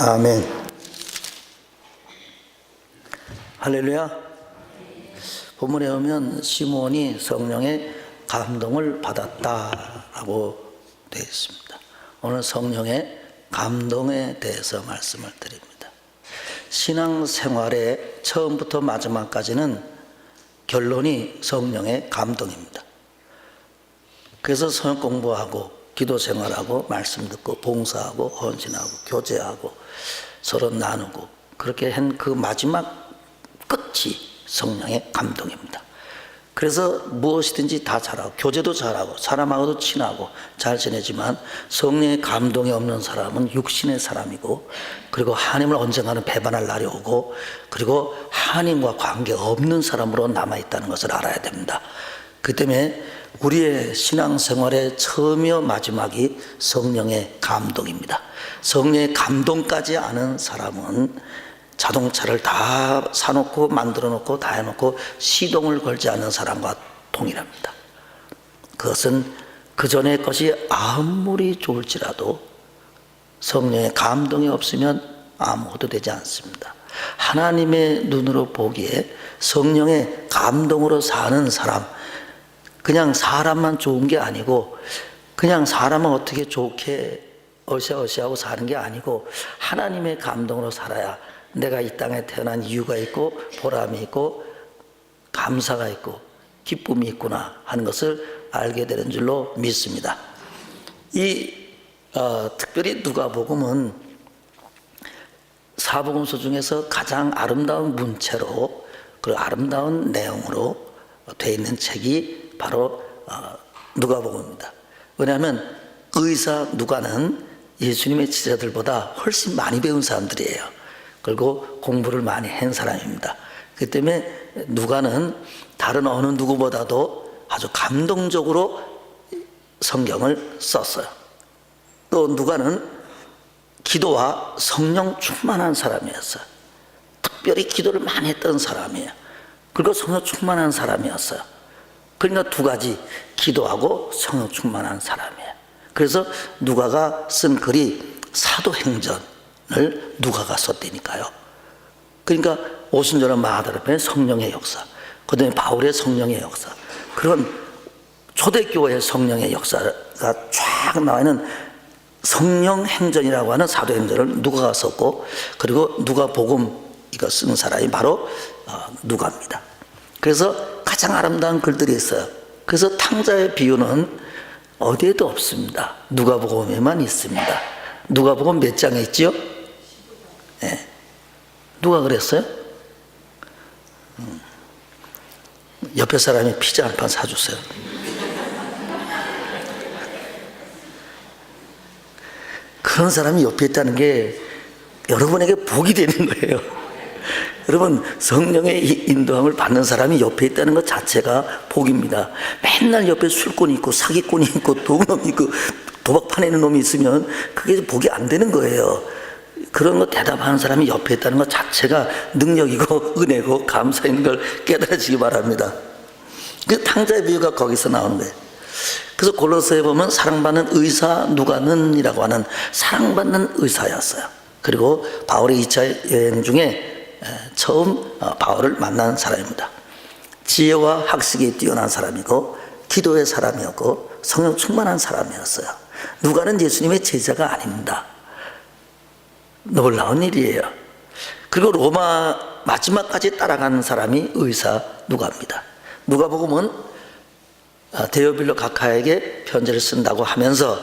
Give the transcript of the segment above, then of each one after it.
아멘. 할렐루야. 본문에 보면 시므온이 성령의 감동을 받았다라고 되어 있습니다. 오늘 성령의 감동에 대해서 말씀을 드립니다. 신앙생활의 처음부터 마지막까지는 결론이 성령의 감동입니다. 그래서 성경 공부하고 기도생활하고 말씀 듣고 봉사하고 헌신하고 교제하고 서로 나누고 그렇게 한 그 마지막 끝이 성령의 감동입니다. 그래서 무엇이든지 다 잘하고 교제도 잘하고 사람하고도 친하고 잘 지내지만 성령의 감동이 없는 사람은 육신의 사람이고, 그리고 하나님을 언젠가는 배반할 날이 오고, 그리고 하나님과 관계없는 사람으로 남아있다는 것을 알아야 됩니다. 그 때문에 우리의 신앙생활의 처음이요 마지막이 성령의 감동입니다. 성령의 감동까지 아는 사람은 자동차를 다 사놓고 만들어 놓고 다 해놓고 시동을 걸지 않는 사람과 동일합니다. 그것은 그 전의 것이 아무리 좋을지라도 성령의 감동이 없으면 아무것도 되지 않습니다. 하나님의 눈으로 보기에 성령의 감동으로 사는 사람, 그냥 사람만 좋은 게 아니고 그냥 사람은 어떻게 좋게 어시하고 사는 게 아니고 하나님의 감동으로 살아야 내가 이 땅에 태어난 이유가 있고 보람이 있고 감사가 있고 기쁨이 있구나 하는 것을 알게 되는 줄로 믿습니다. 특별히 누가복음은 사복음서 중에서 가장 아름다운 문체로 그리고 아름다운 내용으로 되어 있는 책이 바로 누가복음입니다. 왜냐하면 의사 누가는 예수님의 제자들보다 훨씬 많이 배운 사람들이에요. 그리고 공부를 많이 한 사람입니다. 그렇기 때문에 누가는 다른 어느 누구보다도 아주 감동적으로 성경을 썼어요. 또 누가는 기도와 성령 충만한 사람이었어요. 특별히 기도를 많이 했던 사람이에요. 그리고 성령 충만한 사람이었어요. 그러니까 두 가지, 기도하고 성령 충만한 사람이에요. 그래서 누가가 쓴 글이 사도행전을 누가가 썼다니까요. 그러니까 오순절은 마가다라편의 성령의 역사, 그 다음에 바울의 성령의 역사, 그런 초대교회의 성령의 역사가 쫙 나와 있는 성령행전이라고 하는 사도행전을 누가가 썼고, 그리고 누가복음 이거 쓴 사람이 바로 누가입니다. 그래서 가장 아름다운 글들이 있어요. 그래서 탕자의 비유는 어디에도 없습니다. 누가복음에만 있습니다. 누가복음 몇 장에 있지요? 네. 누가 그랬어요? 옆에 사람이 피자 한 판 사주세요. 그런 사람이 옆에 있다는 게 여러분에게 복이 되는 거예요. 여러분, 성령의 인도함을 받는 사람이 옆에 있다는 것 자체가 복입니다. 맨날 옆에 술꾼이 있고 사기꾼이 있고 도둑놈이 있고 도박판에 있는 놈이 있으면 그게 복이 안 되는 거예요. 그런 거 대답하는 사람이 옆에 있다는 것 자체가 능력이고 은혜고 감사인 걸 깨달으시기 바랍니다. 그 탕자의 비유가 거기서 나오는 거예요. 그래서 골로새에 보면 사랑받는 의사 누가는이라고 하는 사랑받는 의사였어요. 그리고 바울의 2차 여행 중에 처음 바울을 만난 사람입니다. 지혜와 학식이 뛰어난 사람이고 기도의 사람이었고 성령 충만한 사람이었어요. 누가는 예수님의 제자가 아닙니다. 놀라운 일이에요. 그리고 로마 마지막까지 따라가는 사람이 의사 누가입니다. 누가복음은 데오빌로 각하에게 편지를 쓴다고 하면서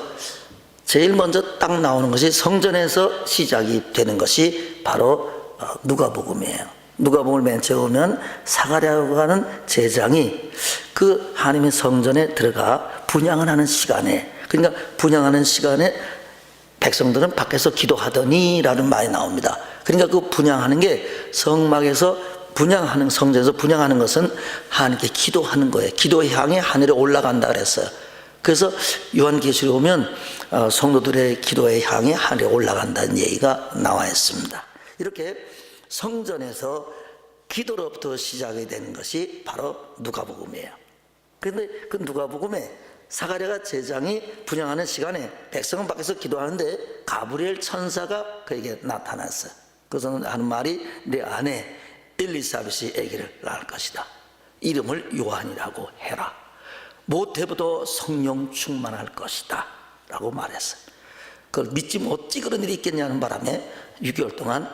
제일 먼저 딱 나오는 것이 성전에서 시작이 되는 것이 바로 누가복음이에요. 누가복음을 맨 처음 보면 사가랴라고 하는 제장이 그 하나님의 성전에 들어가 분향을 하는 시간에, 그러니까 분향하는 시간에 백성들은 밖에서 기도하더니 라는 말이 나옵니다. 그러니까 그 분향하는 게 성막에서 분향하는, 성전에서 분향하는 것은 하나님께 기도하는 거예요. 기도 향해 하늘에 올라간다 그랬어요. 그래서 요한계시록에 보면 성도들의 기도의 향해 하늘에 올라간다는 얘기가 나와 있습니다. 이렇게 성전에서 기도로부터 시작이 되는 것이 바로 누가복음이에요. 그런데 그 누가복음에 사가랴가 제장이 분향하는 시간에 백성은 밖에서 기도하는데 가브리엘 천사가 그에게 나타났어요. 그래서 하는 말이 내 아내 엘리사벳이 아기를 낳을 것이다. 이름을 요한이라고 해라. 모태부터 성령 충만할 것이다 라고 말했어요. 그걸 믿지 못지 그런 일이 있겠냐는 바람에 6개월 동안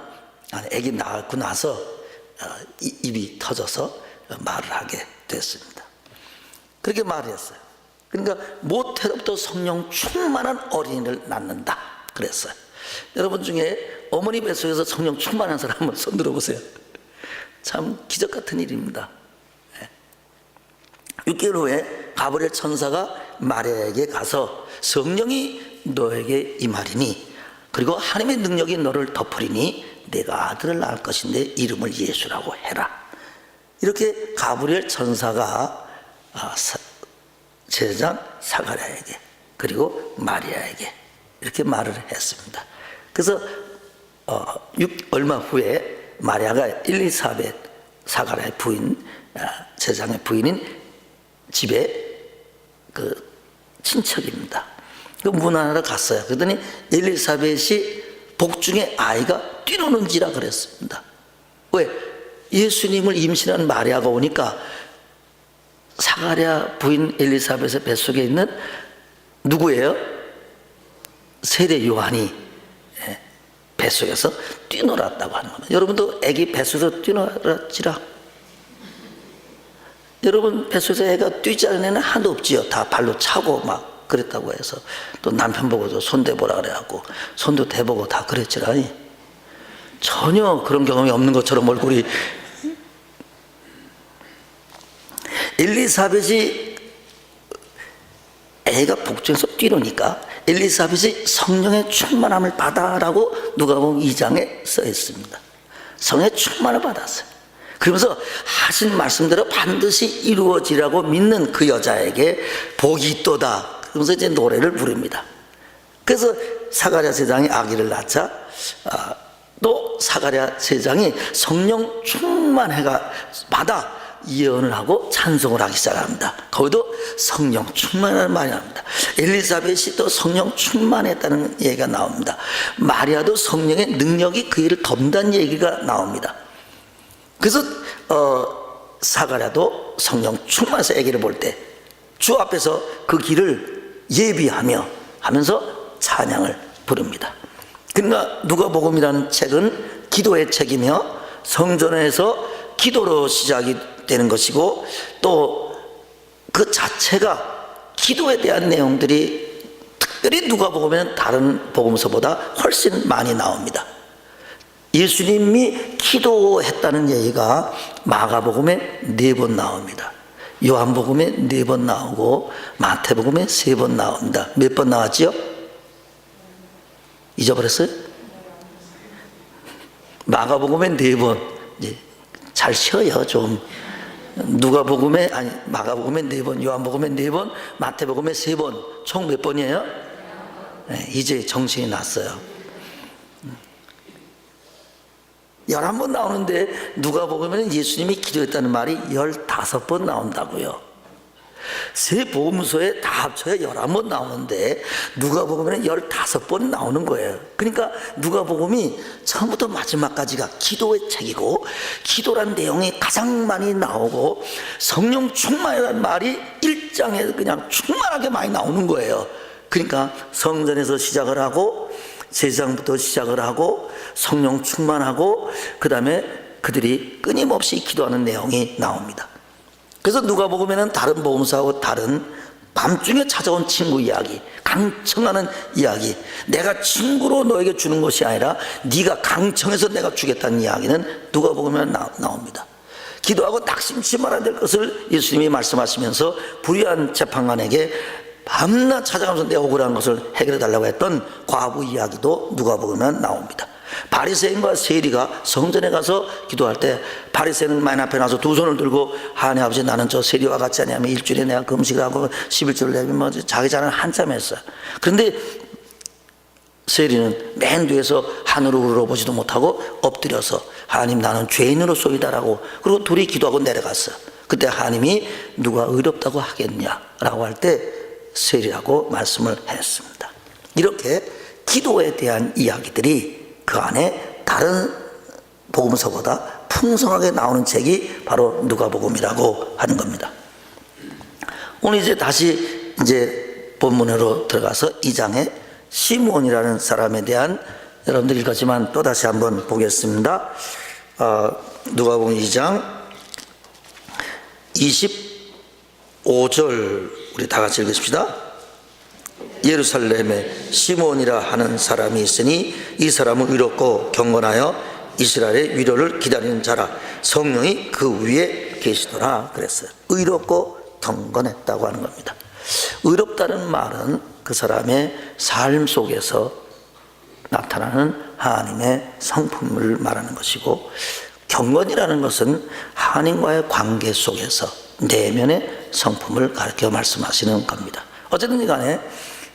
아기 낳고 나서 입이 터져서 말을 하게 됐습니다. 그렇게 말을 했어요. 그러니까 모태로부터 성령 충만한 어린이를 낳는다 그랬어요. 여러분 중에 어머니 뱃속에서 성령 충만한 사람 한번 손 들어보세요. 참 기적 같은 일입니다. 6개월 후에 가브리엘 천사가 마리아에게 가서 성령이 너에게 임하리니 그리고 하나님의 능력이 너를 덮으리니 내가 아들을 낳을 것인데 이름을 예수라고 해라. 이렇게 가브리엘 천사가 제장 사가랴에게 그리고 마리아에게 이렇게 말을 했습니다. 그래서 얼마 후에 마리아가 엘리사벳 사가랴의 부인 제장의 부인인 집에 그 친척입니다. 그 문안하러 갔어요. 그랬더니 엘리사벳이 복중에 아이가 뛰노는지라 그랬습니다. 왜? 예수님을 임신한 마리아가 오니까 사가랴 부인 엘리사벳의 뱃속에 있는 누구예요? 세례 요한이 뱃속에서 뛰놀았다고 하는 겁니다. 여러분도 애기 뱃속에서 뛰놀았지라? 여러분 뱃속에서 애가 뛰지 않은 애는 하나도 없지요. 다 발로 차고 막 그랬다고 해서 또 남편 보고도 손대보라 그래갖고 손도 대보고 다 그랬지라. 전혀 그런 경험이 없는 것처럼 얼굴이. 엘리사벳이 애가 복중에서 뛰노니까 엘리사벳이 성령의 충만함을 받아라고 누가복음 2장에 써 있습니다. 성령의 충만을 받았어요. 그러면서 하신 말씀대로 반드시 이루어지라고 믿는 그 여자에게 복이 있도다. 그러면서 이제 노래를 부릅니다. 그래서 사가랴 제장이 아기를 낳자 또 사가랴 제장이 성령 충만해가 받아 예언을 하고 찬송을 하기 시작합니다. 거기도 성령 충만한 말이 나옵니다. 엘리사벳이 또 성령 충만했다는 얘기가 나옵니다. 마리아도 성령의 능력이 그 일을 덮는다는 얘기가 나옵니다. 그래서 사가랴도 성령 충만해서 아기를 볼 때 주 앞에서 그 길을 예비하며 하면서 찬양을 부릅니다. 그러니까 누가복음이라는 책은 기도의 책이며 성전에서 기도로 시작이 되는 것이고 또 그 자체가 기도에 대한 내용들이 특별히 누가복음에는 다른 복음서보다 훨씬 많이 나옵니다. 예수님이 기도했다는 얘기가 마가복음에 4번 나옵니다. 요한복음에 4번 나오고 마태복음에 3번 나옵니다. 몇 번 나왔지요? 잊어버렸어요? 마가복음에 4번. 이제 잘 쉬어요 좀. 누가복음에 아니 마가복음에 4번, 요한복음에 4번, 마태복음에 3번. 총 몇 번이에요? 네, 이제 정신이 났어요. 11번 나오는데 누가복음에는 예수님이 기도했다는 말이 15번 나온다고요. 세 복음서에 다 합쳐야 11번 나오는데 누가복음에는 15번 나오는 거예요. 그러니까 누가복음이 처음부터 마지막까지가 기도의 책이고 기도란 내용이 가장 많이 나오고 성령 충만이라는 말이 1장에 그냥 충만하게 많이 나오는 거예요. 그러니까 성전에서 시작을 하고 제사장부터 시작을 하고 성령 충만하고 그 다음에 그들이 끊임없이 기도하는 내용이 나옵니다. 그래서 누가복음에는 다른 복음서하고 다른 밤중에 찾아온 친구 이야기, 강청하는 이야기, 내가 친구로 너에게 주는 것이 아니라 네가 강청해서 내가 주겠다는 이야기는 누가복음에 나옵니다. 기도하고 낙심치 말아야 될 것을 예수님이 말씀하시면서 불의한 재판관에게 밤낮 찾아가면서 내 억울한 것을 해결해 달라고 했던 과부 이야기도 누가복음에 나옵니다. 바리새인과 세리가 성전에 가서 기도할 때 바리새인은 만 앞에 나서 두 손을 들고 하나님 아버지 나는 저 세리와 같지 않냐면 일주일에 내가 금식을 하고 11조를 내면 뭐 자기 자는 한참 했어요. 그런데 세리는 맨 뒤에서 하늘을 우러러보지도 못하고 엎드려서 하나님 나는 죄인으로소이다라고 그리고 둘이 기도하고 내려갔어요. 그때 하나님이 누가 의롭다고 하겠냐라고 할 때 세리라고 말씀을 했습니다. 이렇게 기도에 대한 이야기들이 그 안에 다른 복음서보다 풍성하게 나오는 책이 바로 누가복음이라고 하는 겁니다. 오늘 이제 다시 본문으로 들어가서 2장에 시므온이라는 사람에 대한 여러분들 읽었지만 또 다시 한번 보겠습니다. 누가복음 2장 25절 우리 다 같이 읽읍시다. 예루살렘에 시므온이라 하는 사람이 있으니 이 사람은 의롭고 경건하여 이스라엘의 위로를 기다리는 자라. 성령이 그 위에 계시더라 그랬어요. 의롭고 경건했다고 하는 겁니다. 의롭다는 말은 그 사람의 삶 속에서 나타나는 하나님의 성품을 말하는 것이고, 경건이라는 것은 하나님과의 관계 속에서 내면의 성품을 가르쳐 말씀하시는 겁니다. 어쨌든 간에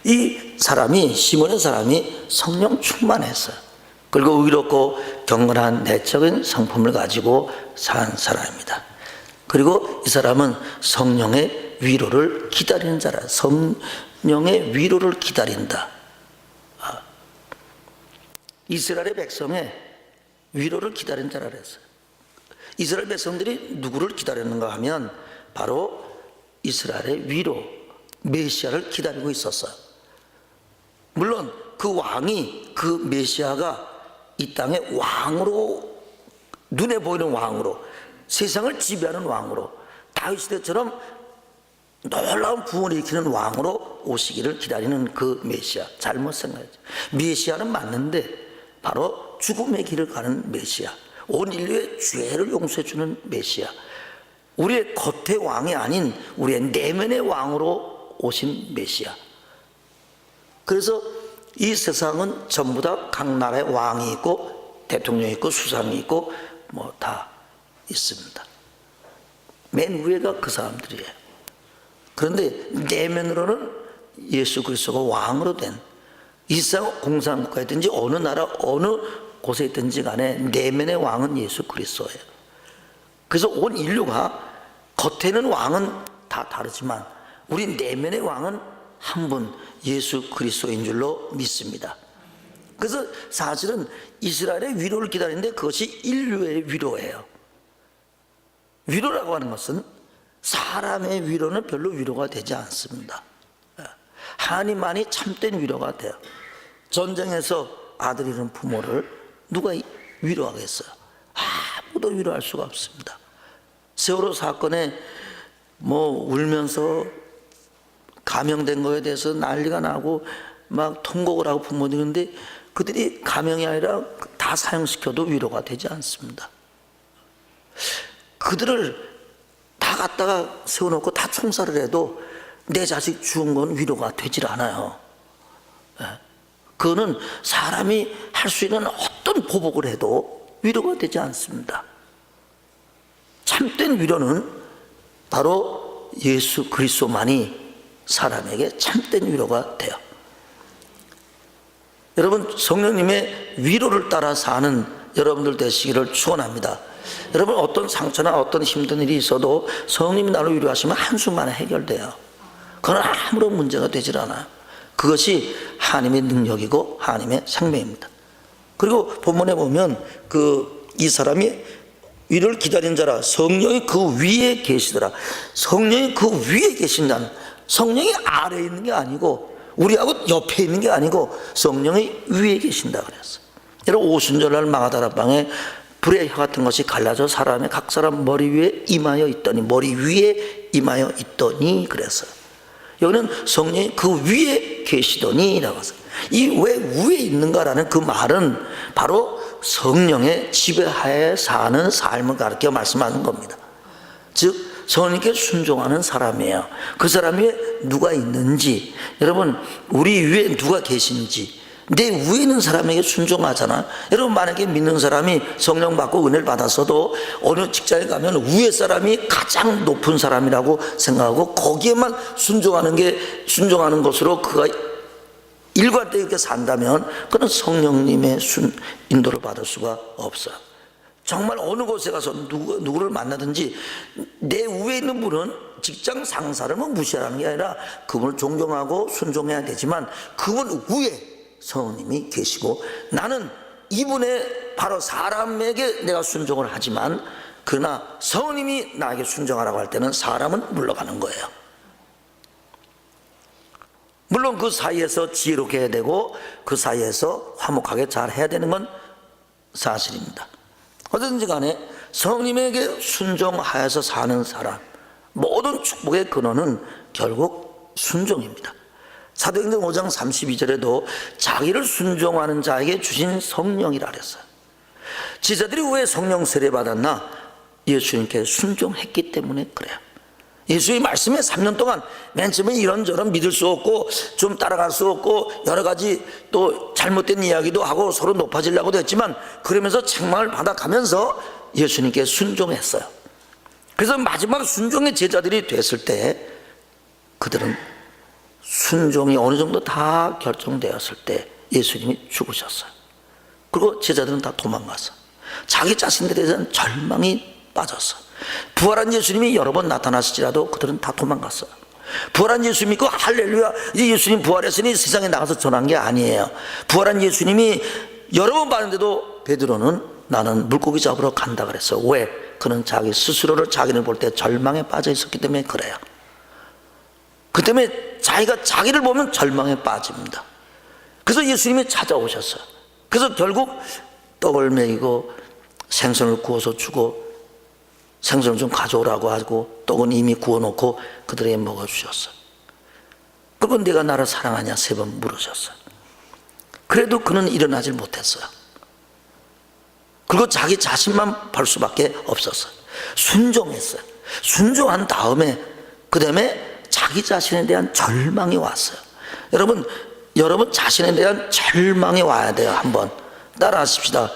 이 사람이, 시몬의 사람이 성령 충만했어요. 그리고 의롭고 경건한 내적인 성품을 가지고 산 사람입니다. 그리고 이 사람은 성령의 위로를 기다리는 자라. 성령의 위로를 기다린다. 이스라엘의 백성의 위로를 기다리는 자라 그랬어요. 이스라엘 백성들이 누구를 기다렸는가 하면 바로 이스라엘의 위로, 메시아를 기다리고 있었어요. 물론 그 왕이, 그 메시아가 이 땅의 왕으로, 눈에 보이는 왕으로, 세상을 지배하는 왕으로, 다윗 시대처럼 놀라운 부흥을 일으키는 왕으로 오시기를 기다리는 그 메시아, 잘못 생각했죠. 메시아는 맞는데 바로 죽음의 길을 가는 메시아, 온 인류의 죄를 용서해 주는 메시아, 우리의 겉의 왕이 아닌 우리의 내면의 왕으로 오신 메시아. 그래서 이 세상은 전부 다 각 나라의 왕이 있고 대통령이 있고 수상이 있고 뭐 다 있습니다. 맨 위에가 그 사람들이에요. 그런데 내면으로는 예수 그리스도가 왕으로 된, 이 세상 공산국가였든지 어느 나라 어느 곳에 있든지 간에 내면의 왕은 예수 그리스도예요. 그래서 온 인류가 겉에는 왕은 다 다르지만 우리 내면의 왕은 한 분, 예수 그리스도인 줄로 믿습니다. 그래서 사실은 이스라엘의 위로를 기다리는데 그것이 인류의 위로예요. 위로라고 하는 것은 사람의 위로는 별로 위로가 되지 않습니다. 하나님만이 참된 위로가 돼요. 전쟁에서 아들 잃은 부모를 누가 위로하겠어요? 아무도 위로할 수가 없습니다. 세월호 사건에 울면서 감형된 거에 대해서 난리가 나고 막 통곡을 하고 부모들인데 그들이 감형이 아니라 다 사형시켜도 위로가 되지 않습니다. 그들을 다 갖다가 세워놓고 다 총살을 해도 내 자식 죽은 건 위로가 되질 않아요. 그거는 사람이 할 수 있는 어떤 보복을 해도 위로가 되지 않습니다. 참된 위로는 바로 예수 그리스도만이 사람에게 참된 위로가 돼요. 여러분, 성령님의 위로를 따라 사는 여러분들 되시기를 축원합니다. 여러분, 어떤 상처나 어떤 힘든 일이 있어도 성령님이 나를 위로하시면 한순간에 해결돼요. 그건 아무런 문제가 되질 않아요. 그것이 하나님의 능력이고 하나님의 생명입니다. 그리고 본문에 보면 이 사람이 위로를 기다리는 자라. 성령이 그 위에 계시더라. 성령이 그 위에 계신다는, 성령이 아래에 있는 게 아니고 우리하고 옆에 있는 게 아니고 성령이 위에 계신다 그랬어요. 여러분, 오순절날 마가다라방에 불의 혀 같은 것이 갈라져 사람의 각 사람 머리 위에 임하여 있더니, 머리 위에 임하여 있더니 그랬어요. 여기는 성령이 그 위에 계시더니 라고 했어요. 이 왜 위에 있는가라는 그 말은 바로 성령의 지배하에 사는 삶을 가르쳐 말씀하는 겁니다. 즉 성령님께 순종하는 사람이에요. 그 사람 위에 누가 있는지, 여러분, 우리 위에 누가 계신지, 내 위에 있는 사람에게 순종하잖아. 여러분, 만약에 믿는 사람이 성령 받고 은혜를 받았어도 어느 직장에 가면 위에 사람이 가장 높은 사람이라고 생각하고 거기에만 순종하는 것으로 그가 일관되게 이렇게 산다면 그는 성령님의 인도를 받을 수가 없어요. 정말 어느 곳에 가서 누구를 만나든지 내 위에 있는 분은 직장 상사를 무시하는 게 아니라 그분을 존경하고 순종해야 되지만 그분 위에 성령님이 계시고 나는 이분의 바로 사람에게 내가 순종을 하지만 그러나 성령님이 나에게 순종하라고 할 때는 사람은 물러가는 거예요. 물론 그 사이에서 지혜롭게 해야 되고 그 사이에서 화목하게 잘 해야 되는 건 사실입니다. 어쨌든지 간에 성령님에게 순종하여서 사는 사람, 모든 축복의 근원은 결국 순종입니다. 사도행전 5장 32절에도 자기를 순종하는 자에게 주신 성령이라 그랬어요. 제자들이 왜 성령 세례 받았나? 예수님께 순종했기 때문에 그래요. 예수의 말씀에 3년 동안 맨 처음에 이런저런 믿을 수 없고 좀 따라갈 수 없고 여러 가지 또 잘못된 이야기도 하고 서로 높아지려고도 했지만 그러면서 책망을 받아가면서 예수님께 순종했어요. 그래서 마지막 순종의 제자들이 됐을 때 그들은 순종이 어느 정도 다 결정되었을 때 예수님이 죽으셨어요. 그리고 제자들은 다 도망갔어요. 자기 자신들에 대한 절망이 빠졌어요. 부활한 예수님이 여러 번 나타나실지라도 그들은 다 도망갔어요. 부활한 예수 믿고 할렐루야 이제 예수님 부활했으니 세상에 나가서 전한 게 아니에요. 부활한 예수님이 여러 번 봤는데도 베드로는 나는 물고기 잡으러 간다 그랬어요. 왜? 그는 자기 스스로를 자기를 볼 때 절망에 빠져 있었기 때문에 그래요. 그 때문에 자기가 자기를 보면 절망에 빠집니다. 그래서 예수님이 찾아오셨어요. 그래서 결국 떡을 먹이고 생선을 구워서 주고 생선을 좀 가져오라고 하고 떡은 이미 구워놓고 그들에게 먹어주셨어요. 그리고 네가 나를 사랑하냐 3번 물으셨어요. 그래도 그는 일어나질 못했어요. 그리고 자기 자신만 볼 수밖에 없었어요. 순종했어요. 순종한 다음에 그 다음에 자기 자신에 대한 절망이 왔어요. 여러분 자신에 대한 절망이 와야 돼요. 한번 따라하십시다.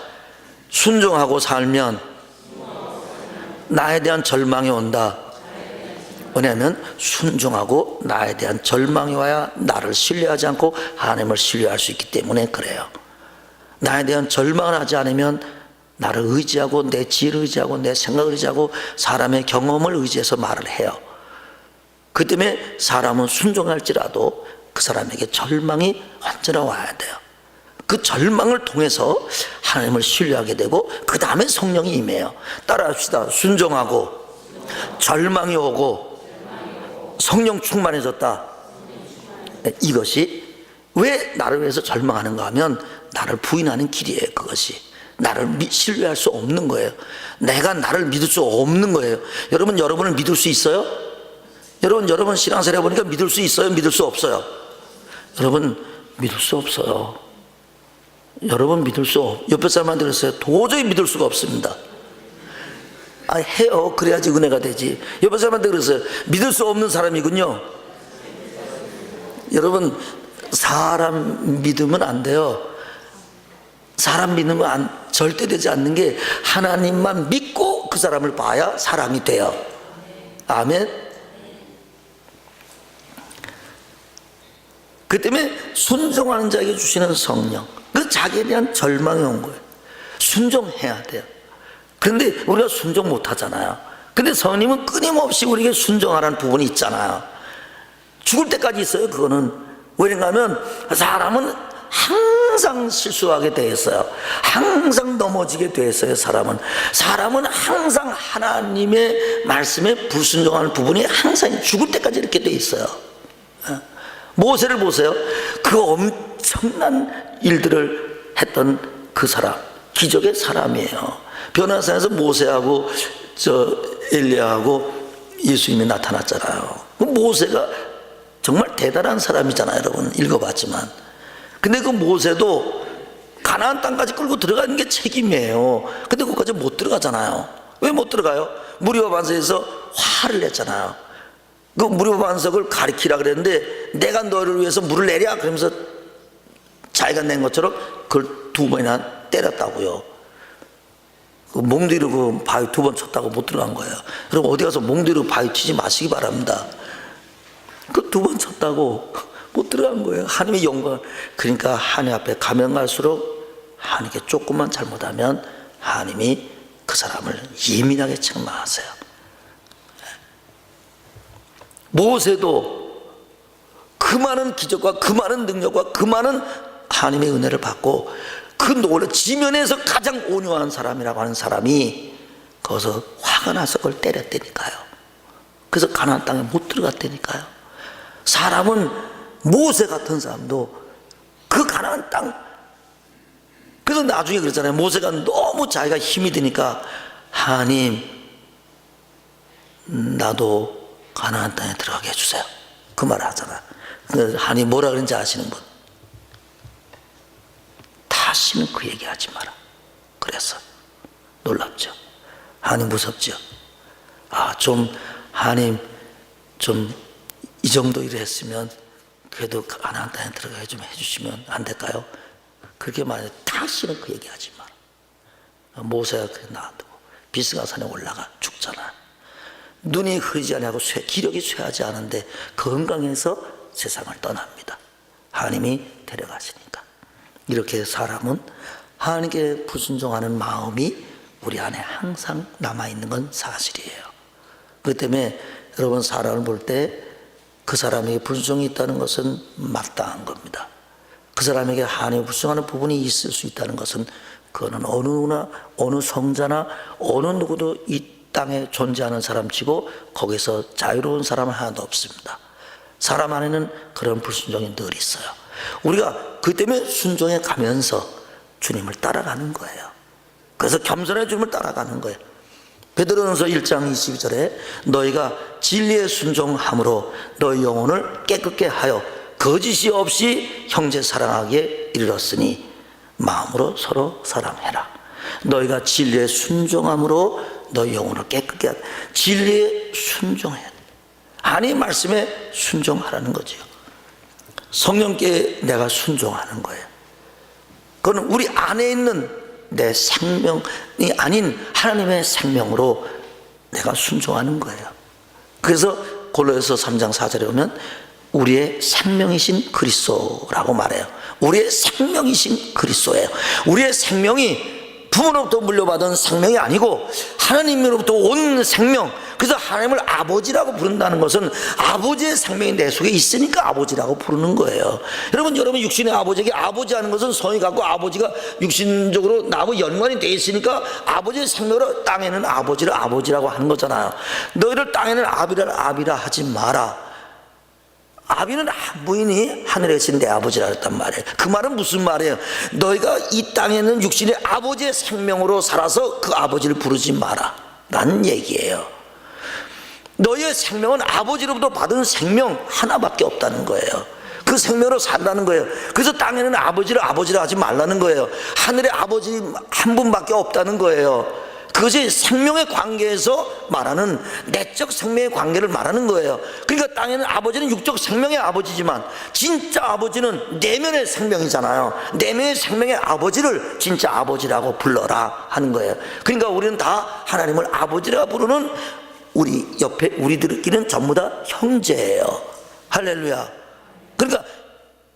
순종하고 살면 나에 대한 절망이 온다. 왜냐하면 순종하고 나에 대한 절망이 와야 나를 신뢰하지 않고 하나님을 신뢰할 수 있기 때문에 그래요. 나에 대한 절망을 하지 않으면 나를 의지하고 내 지혜를 의지하고 내 생각을 의지하고 사람의 경험을 의지해서 말을 해요. 그 때문에 사람은 순종할지라도 그 사람에게 절망이 언제나 와야 돼요. 그 절망을 통해서 하나님을 신뢰하게 되고 그 다음에 성령이 임해요. 따라합시다. 순종하고 절망이 오고 성령 충만해졌다. 이것이 왜 나를 위해서 절망하는가 하면 나를 부인하는 길이에요. 그것이 나를 신뢰할 수 없는 거예요. 내가 나를 믿을 수 없는 거예요. 여러분을 믿을 수 있어요? 여러분 신앙생활 해보니까 믿을 수 있어요? 믿을 수 없어요? 여러분 믿을 수 없어요. 여러분 믿을 수 없어요. 옆에 사람한테 그랬어요. 도저히 믿을 수가 없습니다. 해요. 그래야지 은혜가 되지. 옆에 사람한테 그랬어요. 믿을 수 없는 사람이군요. 여러분 사람 믿으면 안 돼요. 사람 믿으면 절대 되지 않는 게 하나님만 믿고 그 사람을 봐야 사랑이 돼요. 아멘. 그 때문에 순종하는 자에게 주시는 성령, 그 자기에 대한 절망이 온 거예요. 순종해야 돼요. 그런데 우리가 순종 못 하잖아요. 근데 성령님은 끊임없이 우리에게 순종하라는 부분이 있잖아요. 죽을 때까지 있어요. 그거는 왜냐 하면 사람은 항상 실수하게 돼 있어요. 항상 넘어지게 돼 있어요. 사람은 항상 하나님의 말씀에 불순종하는 부분이 항상 죽을 때까지 이렇게 돼 있어요. 모세를 보세요. 그 엄청난 일들을 했던 그 사람, 기적의 사람이에요. 변화산에서 모세하고 엘리야하고 예수님이 나타났잖아요. 모세가 정말 대단한 사람이잖아요. 여러분 읽어봤지만. 근데 그 모세도 가나안 땅까지 끌고 들어가는 게 책임이에요. 근데 거기까지 못 들어가잖아요. 왜 못 들어가요? 무리와 반석에서 화를 냈잖아요. 그 무리와 반석을 가리키라 그랬는데 내가 너를 위해서 물을 내랴 그러면서 자기가 낸 것처럼 그걸 2번이나 때렸다고요. 그 몽디로 그 바위 2번 쳤다고 못 들어간 거예요. 여러분 어디 가서 몽디로 바위 치지 마시기 바랍니다. 그 2번 쳤다고 못 들어간 거예요. 하나님의 영광. 그러니까 하나님 앞에 가면 갈수록 하나님께 조금만 잘못하면 하나님이 그 사람을 예민하게 책망하세요. 모세도 그 많은 기적과 그 많은 능력과 그 많은 하나님의 은혜를 받고 그 놀라 지면에서 가장 온유한 사람이라고 하는 사람이 거기서 화가 나서 그걸 때렸다니까요. 그래서 가나안 땅에 못 들어갔다니까요. 사람은 모세 같은 사람도 그 가나안 땅, 그래서 나중에 그러잖아요. 모세가 너무 자기가 힘이 드니까 하나님 나도 가나안 땅에 들어가게 해주세요. 그 말을 하잖아. 하나님 뭐라 그런지 아시는 분? 다시는 그 얘기하지 마라. 그래서 놀랍죠. 하나님 무섭죠. 하나님 좀 이 정도 일을 했으면 그래도 가나안 땅에 들어가게 좀 해주시면 안 될까요? 그렇게 말해. 다시는 그 얘기하지 마라. 모세가 그렇게 놔두고 비스가산에 올라가 죽잖아. 눈이 흐리지 않고 기력이 쇠하지 않은데 건강해서 세상을 떠납니다. 하나님이 데려가시니까. 이렇게 사람은 하나님께 불순종하는 마음이 우리 안에 항상 남아있는 건 사실이에요. 그렇기 때문에 여러분 사람을 볼 때 그 사람에게 불순종이 있다는 것은 마땅한 겁니다. 그 사람에게 하나님께 불순종하는 부분이 있을 수 있다는 것은 그거는 어느 성자나 어느 누구도 이 땅에 존재하는 사람치고 거기서 자유로운 사람은 하나도 없습니다. 사람 안에는 그런 불순종이 늘 있어요. 우리가 그 때문에 순종해 가면서 주님을 따라가는 거예요. 그래서 겸손해 주님을 따라가는 거예요. 베드로전서 1장 22절에 너희가 진리에 순종함으로 너희 영혼을 깨끗게 하여 거짓이 없이 형제 사랑하기에 이르렀으니 마음으로 서로 사랑해라. 너희가 진리에 순종함으로 너희 영혼을 깨끗게 하라. 진리에 순종해야 돼. 하나님 말씀에 순종하라는 거죠. 성령께 내가 순종하는 거예요. 그건 우리 안에 있는 내 생명이 아닌 하나님의 생명으로 내가 순종하는 거예요. 그래서 골로새서 3장 4절에 보면 우리의 생명이신 그리스도라고 말해요. 우리의 생명이신 그리스도예요. 우리의 생명이 부모로부터 물려받은 생명이 아니고 하나님으로부터 온 생명. 그래서 하나님을 아버지라고 부른다는 것은 아버지의 생명이 내 속에 있으니까 아버지라고 부르는 거예요. 여러분 육신의 아버지에게 아버지하는 것은 성이 갖고 아버지가 육신적으로 나하고 연관이 돼 있으니까 아버지의 생명으로 땅에는 아버지를 아버지라고 하는 거잖아요. 너희를 땅에는 아비라 하지 마라. 아비는 부인이 하늘에 계신 내 아버지라 그랬단 말이에요. 그 말은 무슨 말이에요? 너희가 이 땅에는 육신의 아버지의 생명으로 살아서 그 아버지를 부르지 마라 라는 얘기예요. 너희의 생명은 아버지로부터 받은 생명 하나밖에 없다는 거예요. 그 생명으로 살라는 거예요. 그래서 땅에는 아버지를 아버지라 하지 말라는 거예요. 하늘에 아버지 한 분밖에 없다는 거예요. 그것이 생명의 관계에서 말하는 내적 생명의 관계를 말하는 거예요. 그러니까 땅에는 아버지는 육적 생명의 아버지지만 진짜 아버지는 내면의 생명이잖아요. 내면의 생명의 아버지를 진짜 아버지라고 불러라 하는 거예요. 그러니까 우리는 다 하나님을 아버지라 부르는 우리 옆에 우리들끼리는 전부 다 형제예요. 할렐루야. 그러니까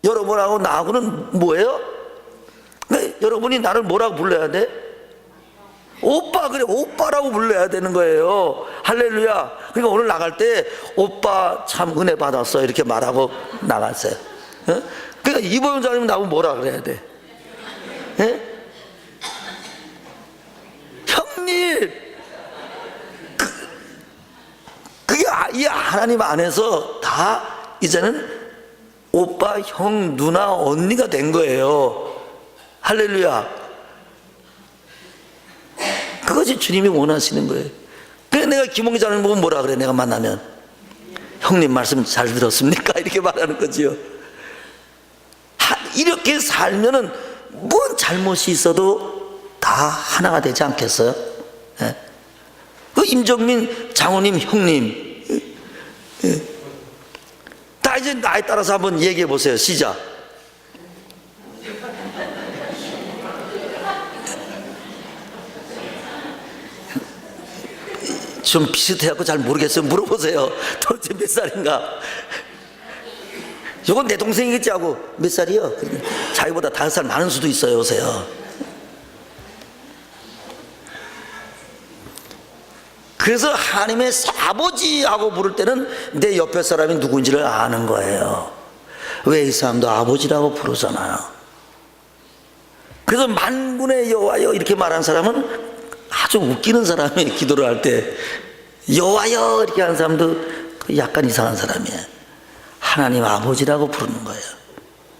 여러분하고 나하고는 뭐예요? 여러분이 나를 뭐라고 불러야 돼? 오빠, 그래, 오빠라고 불러야 되는 거예요. 할렐루야. 그러니까 오늘 나갈 때 오빠 참 은혜 받았어 이렇게 말하고 나갔어요. 그러니까 이보영자님 나보고 뭐라 그래야 돼? 형님. 그게 이 하나님 안에서 다 이제는 오빠, 형, 누나, 언니가 된 거예요. 할렐루야. 그것이 주님이 원하시는 거예요. 그래서 내가 김홍기자를 보고 뭐라 그래? 내가 만나면 형님 말씀 잘 들었습니까? 이렇게 말하는 거지요. 이렇게 살면은 뭔 잘못이 있어도 다 하나가 되지 않겠어요? 예? 그 임정민 장로님 형님, 다 이제 나에 따라서 한번 얘기해 보세요. 시작. 좀 비슷해갖고 잘 모르겠어요. 물어보세요. 도대체 몇 살인가? 이건 내 동생이겠지 하고 몇 살이요? 자기보다 5살 많은 수도 있어요. 요새요. 그래서 하나님의 아버지하고 부를 때는 내 옆에 사람이 누군지를 아는 거예요. 왜 이 사람도 아버지라고 부르잖아요. 그래서 만군의 여호와여 이렇게 말한 사람은 아주 웃기는 사람이에요. 기도를 할 때 여호와여 이렇게 하는 사람도 약간 이상한 사람이에요. 하나님 아버지라고 부르는 거예요.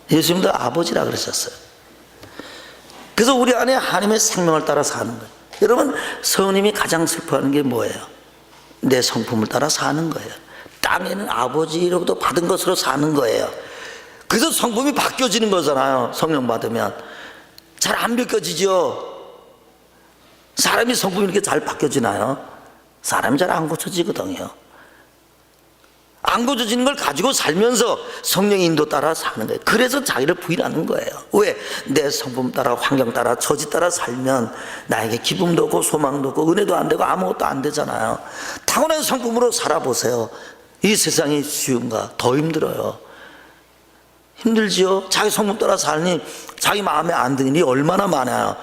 예수님도 아버지라 그러셨어요. 그래서 우리 안에 하나님의 생명을 따라 사는 거예요. 여러분, 성령님이 가장 슬퍼하는 게 뭐예요? 내 성품을 따라 사는 거예요. 땅에는 아버지로부터 받은 것으로 사는 거예요. 그래서 성품이 바뀌어지는 거잖아요. 성령 받으면 잘 안 바뀌어지죠. 사람이 성품이 이렇게 잘 바뀌어지나요? 사람이 잘 안 고쳐지거든요. 안 고쳐지는 걸 가지고 살면서 성령의 인도 따라 사는 거예요. 그래서 자기를 부인하는 거예요. 왜? 내 성품 따라, 환경 따라, 처지 따라 살면 나에게 기쁨도 없고 소망도 없고 은혜도 안 되고 아무것도 안 되잖아요. 타고난 성품으로 살아보세요. 이 세상이 쉬운가? 더 힘들어요. 힘들지요? 자기 성품 따라 살니 자기 마음에 안 드는 일이 얼마나 많아요.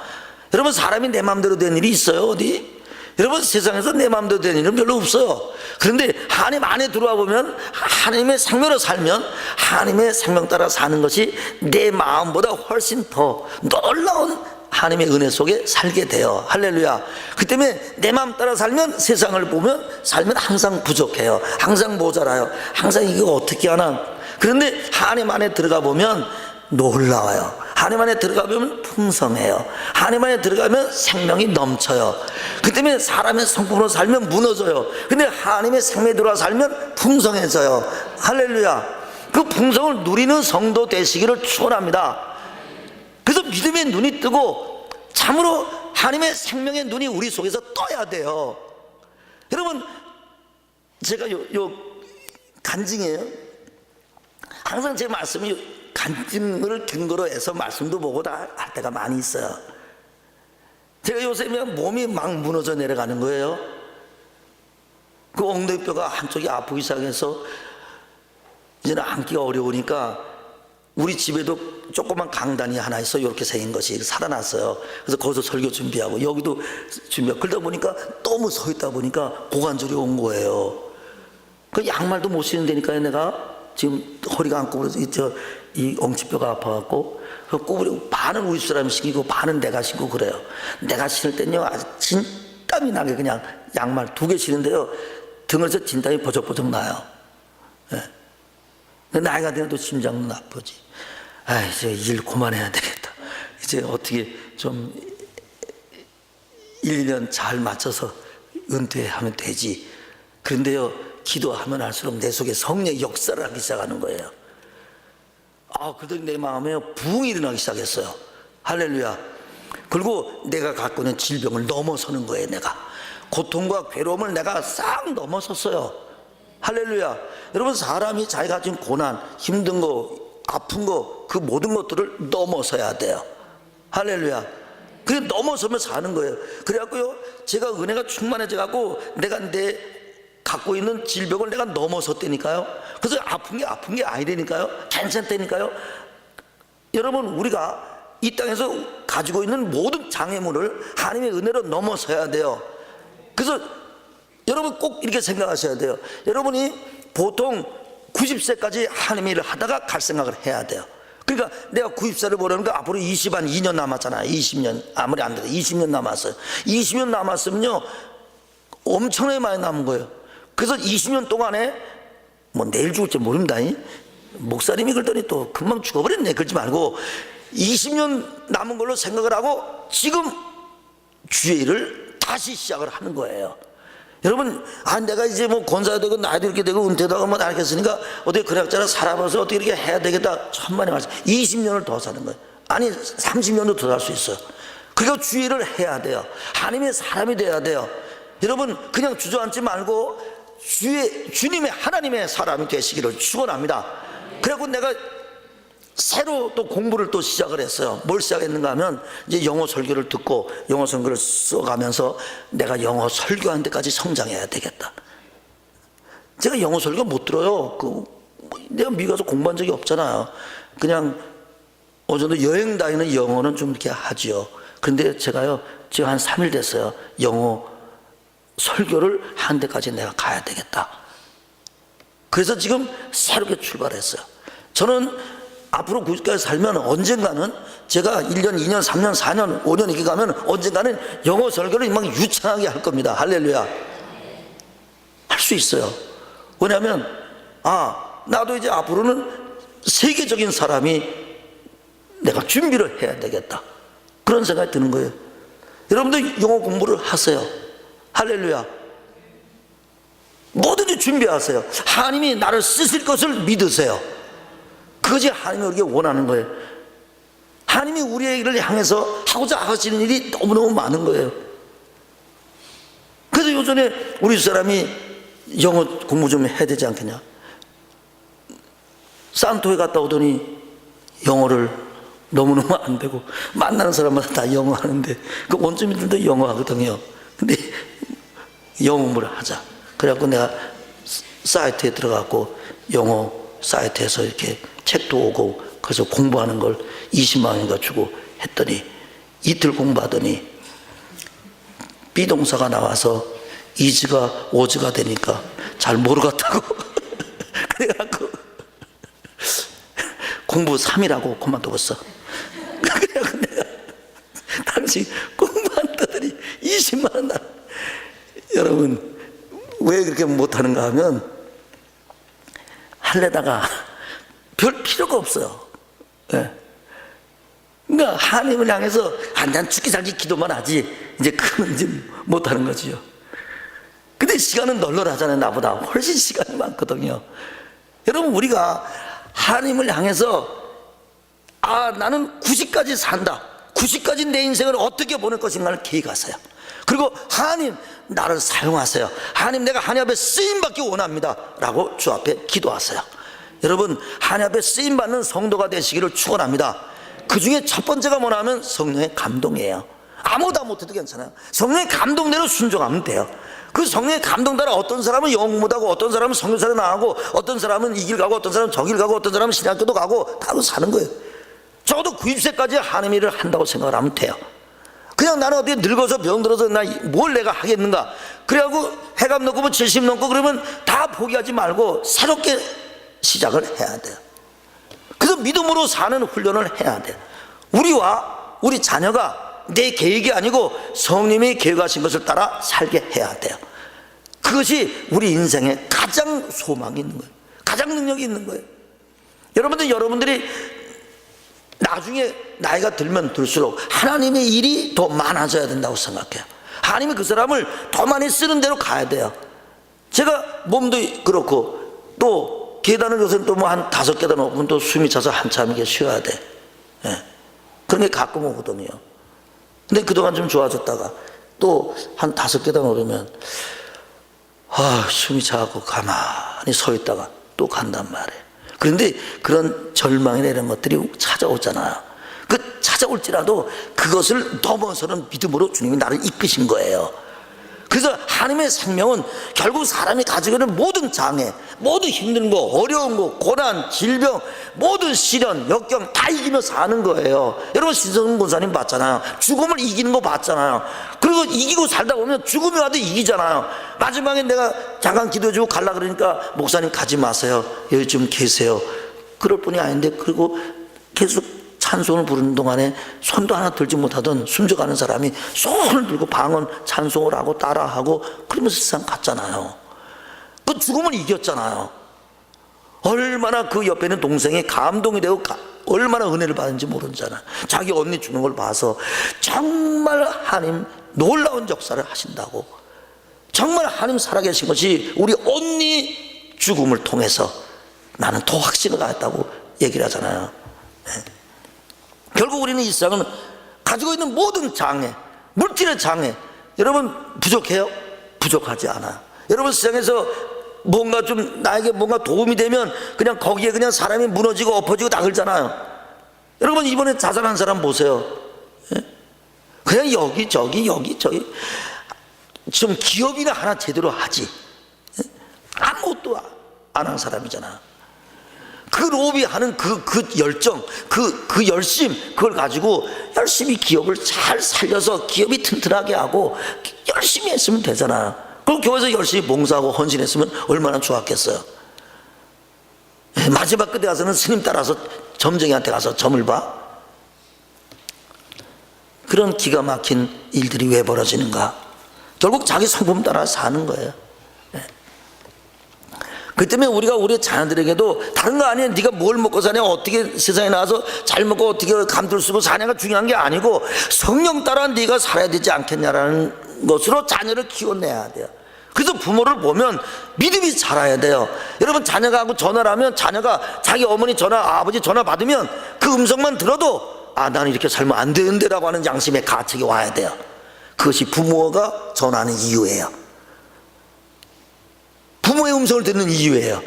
여러분, 사람이 내 마음대로 된 일이 있어요? 어디? 여러분, 세상에서 내 마음대로 된 일은 별로 없어요. 그런데 하나님 안에 들어와 보면 하나님의 생명으로 살면 하나님의 생명 따라 사는 것이 내 마음보다 훨씬 더 놀라운 하나님의 은혜 속에 살게 돼요. 할렐루야. 그 때문에 내 마음 따라 살면 세상을 보면 살면 항상 부족해요. 항상 모자라요. 항상 이거 어떻게 하나. 그런데 하나님 안에 들어가 보면 놀라워요. 하나님 안에 들어가 보면 풍성해요. 하나님 안에 들어가면 생명이 넘쳐요. 그 때문에 사람의 성품으로 살면 무너져요. 근데 하나님의 생명에 들어와 살면 풍성해져요. 할렐루야. 그 풍성을 누리는 성도 되시기를 축원합니다. 그래서 믿음의 눈이 뜨고 참으로 하나님의 생명의 눈이 우리 속에서 떠야 돼요. 여러분, 제가 요 간증이에요. 항상 제 말씀이 간증을 근거로 해서 말씀도 보고 다 할 때가 많이 있어요. 제가 요새 몸이 막 무너져 내려가는 거예요. 그 엉덩이뼈가 한쪽이 아프기 시작해서 이제는 앉기가 어려우니까 우리 집에도 조그만 강단이 하나 있어. 이렇게 생긴 것이 살아났어요. 그래서 거기서 설교 준비하고 여기도 준비하고 그러다 보니까 너무 서 있다 보니까 고관절이 온 거예요. 그 양말도 못 신는다니까요. 내가 지금 허리가 안 구부러져 이 엉치뼈가 아파갖고 구부리고 반은 우리 사람이 신기고 반은 내가 신고 그래요. 내가 신을 때는요 아주 진땀이 나게 그냥 양말 2개 신는데요 등에서 진땀이 버적버적 나요. 네. 나이가 되면 또 심장도 나쁘지. 아, 이제 일 그만해야 되겠다. 이제 어떻게 좀 1, 2년 잘 맞춰서 은퇴하면 되지. 그런데요 기도하면 할수록 내 속에 성령의 역사를 하기 시작하는 거예요. 그러더니 내 마음에 부흥이 일어나기 시작했어요. 할렐루야. 그리고 내가 갖고 있는 질병을 넘어서는 거예요. 내가 고통과 괴로움을 내가 싹 넘어섰어요. 할렐루야. 여러분, 사람이 자기가 지금 고난, 힘든 거, 아픈 거, 그 모든 것들을 넘어서야 돼요. 할렐루야. 그래 넘어서면 사는 거예요. 그래갖고요 제가 은혜가 충만해져 갖고 내가 내 갖고 있는 질병을 내가 넘어섰다니까요. 그래서 아픈 게 아니라니까요. 괜찮다니까요. 여러분, 우리가 이 땅에서 가지고 있는 모든 장애물을 하나님의 은혜로 넘어서야 돼요. 그래서 여러분 꼭 이렇게 생각하셔야 돼요. 여러분이 보통 90세까지 하나님의 일을 하다가 갈 생각을 해야 돼요. 그러니까 내가 90세를 보려니까 앞으로 2년 남았잖아요. 20년 아무리 안 돼도 20년 남았어요. 20년 남았으면요 엄청나게 많이 남은 거예요. 그래서 20년 동안에 뭐 내일 죽을지 모릅니다. 목사님이 그러더니 또 금방 죽어버렸네. 그러지 말고 20년 남은 걸로 생각을 하고 지금 주의 일을 다시 시작을 하는 거예요. 여러분, 내가 이제 뭐 권사가 되고 나이도 이렇게 되고 은퇴도 하고 뭐 다 알겠으니까 어떻게 그래학자라 살아봐서 어떻게 이렇게 해야 되겠다. 천만의 말씀. 20년을 더 사는 거예요. 아니 30년도 더 살 수 있어요. 그러니까 주의 일을 해야 돼요. 하나님의 사람이 돼야 돼요. 여러분, 그냥 주저앉지 말고 주님의 하나님의 사람이 되시기를 축원합니다. 그래갖고 내가 새로 또 공부를 또 시작을 했어요. 뭘 시작했는가 하면 이제 영어 설교를 듣고 영어 설교를 써가면서 내가 영어 설교하는 데까지 성장해야 되겠다. 제가 영어 설교 못 들어요. 내가 미국 가서 공부한 적이 없잖아요. 그냥 어느 정도 여행 다니는 영어는 좀 이렇게 하지요. 그런데 제가요 지금 한 3일 됐어요. 영어 설교를 한 데까지 내가 가야 되겠다. 그래서 지금 새롭게 출발했어요. 저는 앞으로 구직까지 살면 언젠가는 제가 1년, 2년, 3년, 4년, 5년 이렇게 가면 언젠가는 영어 설교를 막 유창하게 할 겁니다. 할렐루야. 할 수 있어요. 왜냐하면 나도 이제 앞으로는 세계적인 사람이 내가 준비를 해야 되겠다. 그런 생각이 드는 거예요. 여러분들 영어 공부를 하세요. 할렐루야. 뭐든지 준비하세요. 하나님이 나를 쓰실 것을 믿으세요. 그것이 하나님이 우리에게 원하는 거예요. 하나님이 우리를 향해서 하고자 하시는 일이 너무너무 많은 거예요. 그래서 요전에 우리 사람이 영어 공부 좀 해야 되지 않겠냐. 산토에 갔다 오더니 영어를 너무너무 안 되고, 만나는 사람마다 다 영어 하는데, 그 원주민들도 영어 하거든요. 근데 영어 공부를 하자. 그래갖고 내가 사이트에 들어가고 영어 사이트에서 이렇게 책도 오고, 그래서 공부하는 걸 20만 원인가 주고 했더니 이틀 공부하더니 비동사가 나와서 이즈가 오즈가 되니까 잘 모르겠다고 그래갖고 공부 3일하고 그만두었어. 그래갖고 내가 당시 공부한다더니 20만 원. 여러분 왜 그렇게 못하는가 하면 할래다가 별 필요가 없어요. 네. 그러니까 하나님을 향해서 난 죽기 살기 기도만 하지 이제 그건 이제 못하는 거지요. 근데 시간은 널널하잖아요. 나보다 훨씬 시간이 많거든요. 여러분 우리가 하나님을 향해서 나는 90까지 산다, 90까지 내 인생을 어떻게 보낼 것인가를 계획하세요. 그리고 하나님 나를 사용하세요. 하나님 내가 하나님 앞에 쓰임받기 원합니다 라고 주 앞에 기도하세요. 여러분 하나님 앞에 쓰임받는 성도가 되시기를 축원합니다. 그 중에 첫 번째가 뭐냐면 성령의 감동이에요. 아무도 못해도 괜찮아요. 성령의 감동대로 순종하면 돼요. 그 성령의 감동 따라 어떤 사람은 영어 공부하고, 어떤 사람은 성교사를 나가고, 어떤 사람은 이 길 가고, 어떤 사람은 저 길 가고, 어떤 사람은 신학교도 가고, 다 사는 거예요. 적어도 90세까지 하나님 일을 한다고 생각을 하면 돼요. 그냥 나는 어떻게 늙어서 병들어서 뭘 내가 하겠는가. 그래갖고 해감 넘고 뭐 70 넘고 그러면 다 포기하지 말고 새롭게 시작을 해야 돼요. 그래서 믿음으로 사는 훈련을 해야 돼요. 우리와 우리 자녀가 내 계획이 아니고 성령님이 계획하신 것을 따라 살게 해야 돼요. 그것이 우리 인생에 가장 소망이 있는 거예요. 가장 능력이 있는 거예요. 여러분들이 나중에 나이가 들면 들수록 하나님의 일이 더 많아져야 된다고 생각해요. 하나님이 그 사람을 더 많이 쓰는 대로 가야 돼요. 제가 몸도 그렇고 또 계단을 요새는 또 뭐 한 5계단 오면 또 숨이 차서 한참 이게 쉬어야 돼. 그런 게 가끔 오거든요. 근데 그동안 좀 좋아졌다가 또 한 5계단 오르면 숨이 차고 가만히 서 있다가 또 간단 말이에요. 그런데 그런 절망이나 이런 것들이 찾아오잖아요. 그 찾아올지라도 그것을 넘어서는 믿음으로 주님이 나를 이끄신 거예요. 그래서 하나님의 생명은 결국 사람이 가지고 있는 모든 장애, 모든 힘든 거, 어려운 거, 고난, 질병, 모든 시련, 역경 다 이기며 사는 거예요. 여러분 신성훈 권사님 봤잖아요. 죽음을 이기는 거 봤잖아요. 그리고 이기고 살다 보면 죽음이 와도 이기잖아요. 마지막에 내가 잠깐 기도해주고 갈라 그러니까 목사님 가지 마세요. 여기 좀 계세요. 그럴 뿐이 아닌데, 그리고 계속 찬송을 부르는 동안에 손도 하나 들지 못하던 숨져가는 사람이 손을 들고 방언 찬송을 하고 따라하고 그러면서 세상 갔잖아요. 그 죽음을 이겼잖아요. 얼마나 그 옆에 있는 동생이 감동이 되고 얼마나 은혜를 받은지 모르잖아요. 자기 언니 죽는 걸 봐서 정말 하나님 놀라운 역사를 하신다고, 정말 하나님 살아계신 것이 우리 언니 죽음을 통해서 나는 더 확신을 갖았다고 얘기를 하잖아요. 결국 우리는 이 세상은 가지고 있는 모든 장애, 물질의 장애, 여러분 부족해요? 부족하지 않아요. 여러분 세상에서 뭔가 좀 나에게 뭔가 도움이 되면 그냥 거기에 그냥 사람이 무너지고 엎어지고 다 그러잖아요. 여러분 이번에 자살한 사람 보세요. 그냥 여기저기 좀 기업이나 하나 제대로 하지 아무것도 안 한 사람이잖아요. 그 로비하는 그 열정, 그 열심, 그걸 가지고 열심히 기업을 잘 살려서 기업이 튼튼하게 하고 열심히 했으면 되잖아요. 그럼 교회에서 열심히 봉사하고 헌신했으면 얼마나 좋았겠어요. 마지막 끝에 가서는 스님 따라서 점쟁이한테 가서 점을 봐. 그런 기가 막힌 일들이 왜 벌어지는가? 결국 자기 성품 따라 사는 거예요. 그 때문에 우리가 우리 자녀들에게도 다른 거 아니에요. 네가 뭘 먹고 사냐, 어떻게 세상에 나와서 잘 먹고 어떻게 감들 쓰고 사냐가 중요한 게 아니고 성령 따라 네가 살아야 되지 않겠냐라는 것으로 자녀를 키워내야 돼요. 그래서 부모를 보면 믿음이 자라야 돼요. 여러분, 자녀가 하고 전화를 하면 자녀가 자기 어머니 전화, 아버지 전화 받으면 그 음성만 들어도 아, 나는 이렇게 살면 안 되는데 라고 하는 양심의 가책이 와야 돼요. 그것이 부모가 전하는 이유예요. 부모의 음성을 듣는 이유예요.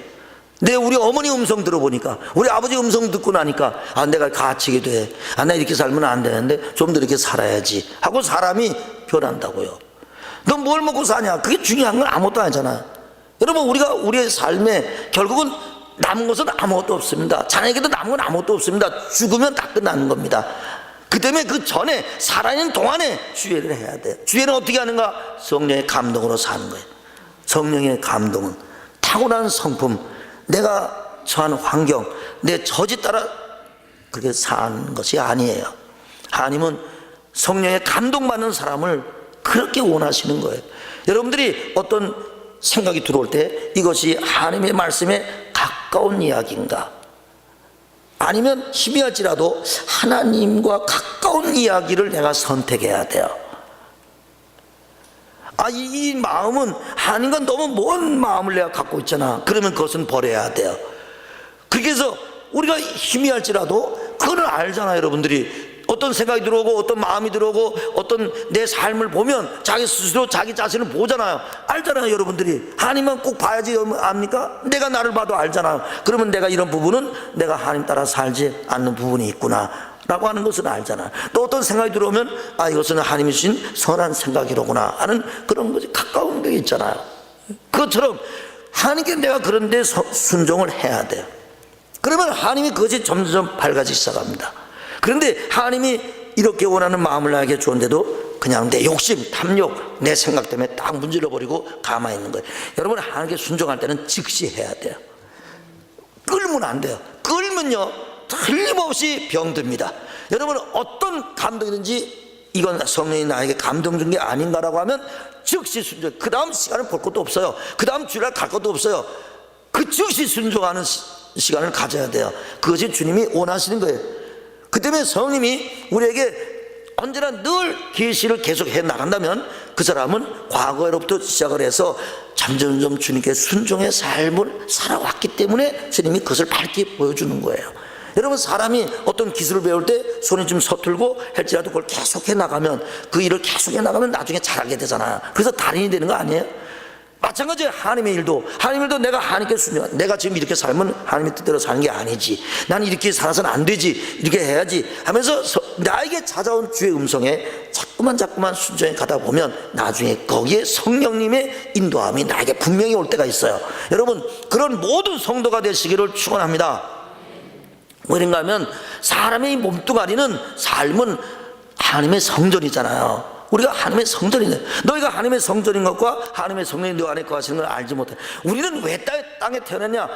우리 어머니 음성 들어보니까, 우리 아버지 음성 듣고 나니까 아, 내가 가책이 돼. 아, 나 이렇게 살면 안 되는데 좀 더 이렇게 살아야지 하고 사람이 변한다고요. 너 뭘 먹고 사냐? 그게 중요한 건 아무것도 아니잖아요. 여러분, 우리가 우리의 삶에 결국은 남은 것은 아무것도 없습니다. 자녀에게도 남은 건 아무것도 없습니다. 죽으면 다 끝나는 겁니다. 그 때문에 그 전에 살아있는 동안에 주례를 해야 돼요. 주례는 어떻게 하는가? 성령의 감동으로 사는 거예요. 성령의 감동은 타고난 성품, 내가 처한 환경, 내 처지 따라 그렇게 사는 것이 아니에요. 하나님은 성령의 감동받는 사람을 그렇게 원하시는 거예요. 여러분들이 어떤 생각이 들어올 때 이것이 하나님의 말씀에 가까운 이야기인가, 아니면 희미할지라도 하나님과 가까운 이야기를 내가 선택해야 돼요. 아, 이 마음은 하나님과 너무 먼 마음을 내가 갖고 있잖아. 그러면 그것은 버려야 돼요. 그래서 우리가 희미할지라도 그걸 알잖아요. 여러분들이 어떤 생각이 들어오고 어떤 마음이 들어오고 어떤 내 삶을 보면 자기 스스로 자기 자신을 보잖아요. 알잖아요. 여러분들이 하나님만 꼭 봐야지 압니까? 내가 나를 봐도 알잖아요. 그러면 내가 이런 부분은 내가 하나님 따라 살지 않는 부분이 있구나 라고 하는 것은 알잖아요. 또 어떤 생각이 들어오면 아, 이것은 하나님이 주신 선한 생각이로구나 하는 그런 것이 가까운 게 있잖아요. 그것처럼 하나님께 내가 그런 데 순종을 해야 돼요. 그러면 하나님이 그것이 점점 밝아지기 시작합니다. 그런데 하나님이 이렇게 원하는 마음을 나에게 주었는데도 그냥 내 욕심, 탐욕, 내 생각 때문에 딱 문질러버리고 가만히 있는 거예요. 여러분, 하나님께 순종할 때는 즉시 해야 돼요. 끌면 안 돼요. 끌면요 틀림없이 병듭니다. 여러분, 어떤 감동이든지 이건 성령이 나에게 감동 준 게 아닌가라고 하면 즉시 순종. 그 다음 시간을 볼 것도 없어요. 그 다음 주일날 갈 것도 없어요. 그 즉시 순종하는 시간을 가져야 돼요. 그것이 주님이 원하시는 거예요. 그 때문에 성령님이 우리에게 언제나 늘 계시를 계속해 나간다면 그 사람은 과거로부터 시작을 해서 점점점 주님께 순종의 삶을 살아왔기 때문에 주님이 그것을 밝게 보여주는 거예요. 여러분, 사람이 어떤 기술을 배울 때 손이 좀 서툴고 할지라도 그걸 계속해 나가면, 그 일을 계속해 나가면 나중에 잘하게 되잖아요. 그래서 달인이 되는 거 아니에요? 마찬가지예요. 하나님의 일도 내가 하나님께 순종, 내가 지금 이렇게 살면 하나님의 뜻대로 사는 게 아니지, 나는 이렇게 살아서는 안 되지, 이렇게 해야지 하면서 나에게 찾아온 주의 음성에 자꾸만 순종해 가다 보면 나중에 거기에 성령님의 인도함이 나에게 분명히 올 때가 있어요. 여러분, 그런 모든 성도가 되시기를 축원합니다. 왜인가 하면 사람의 몸뚱아리는, 삶은 하나님의 성전이잖아요. 우리가 하나님의 성전이네. 너희가 하나님의 성전인 것과 하나님의 성령이 너 안에 거하시는 걸 알지 못해. 우리는 왜 땅에 태어났냐?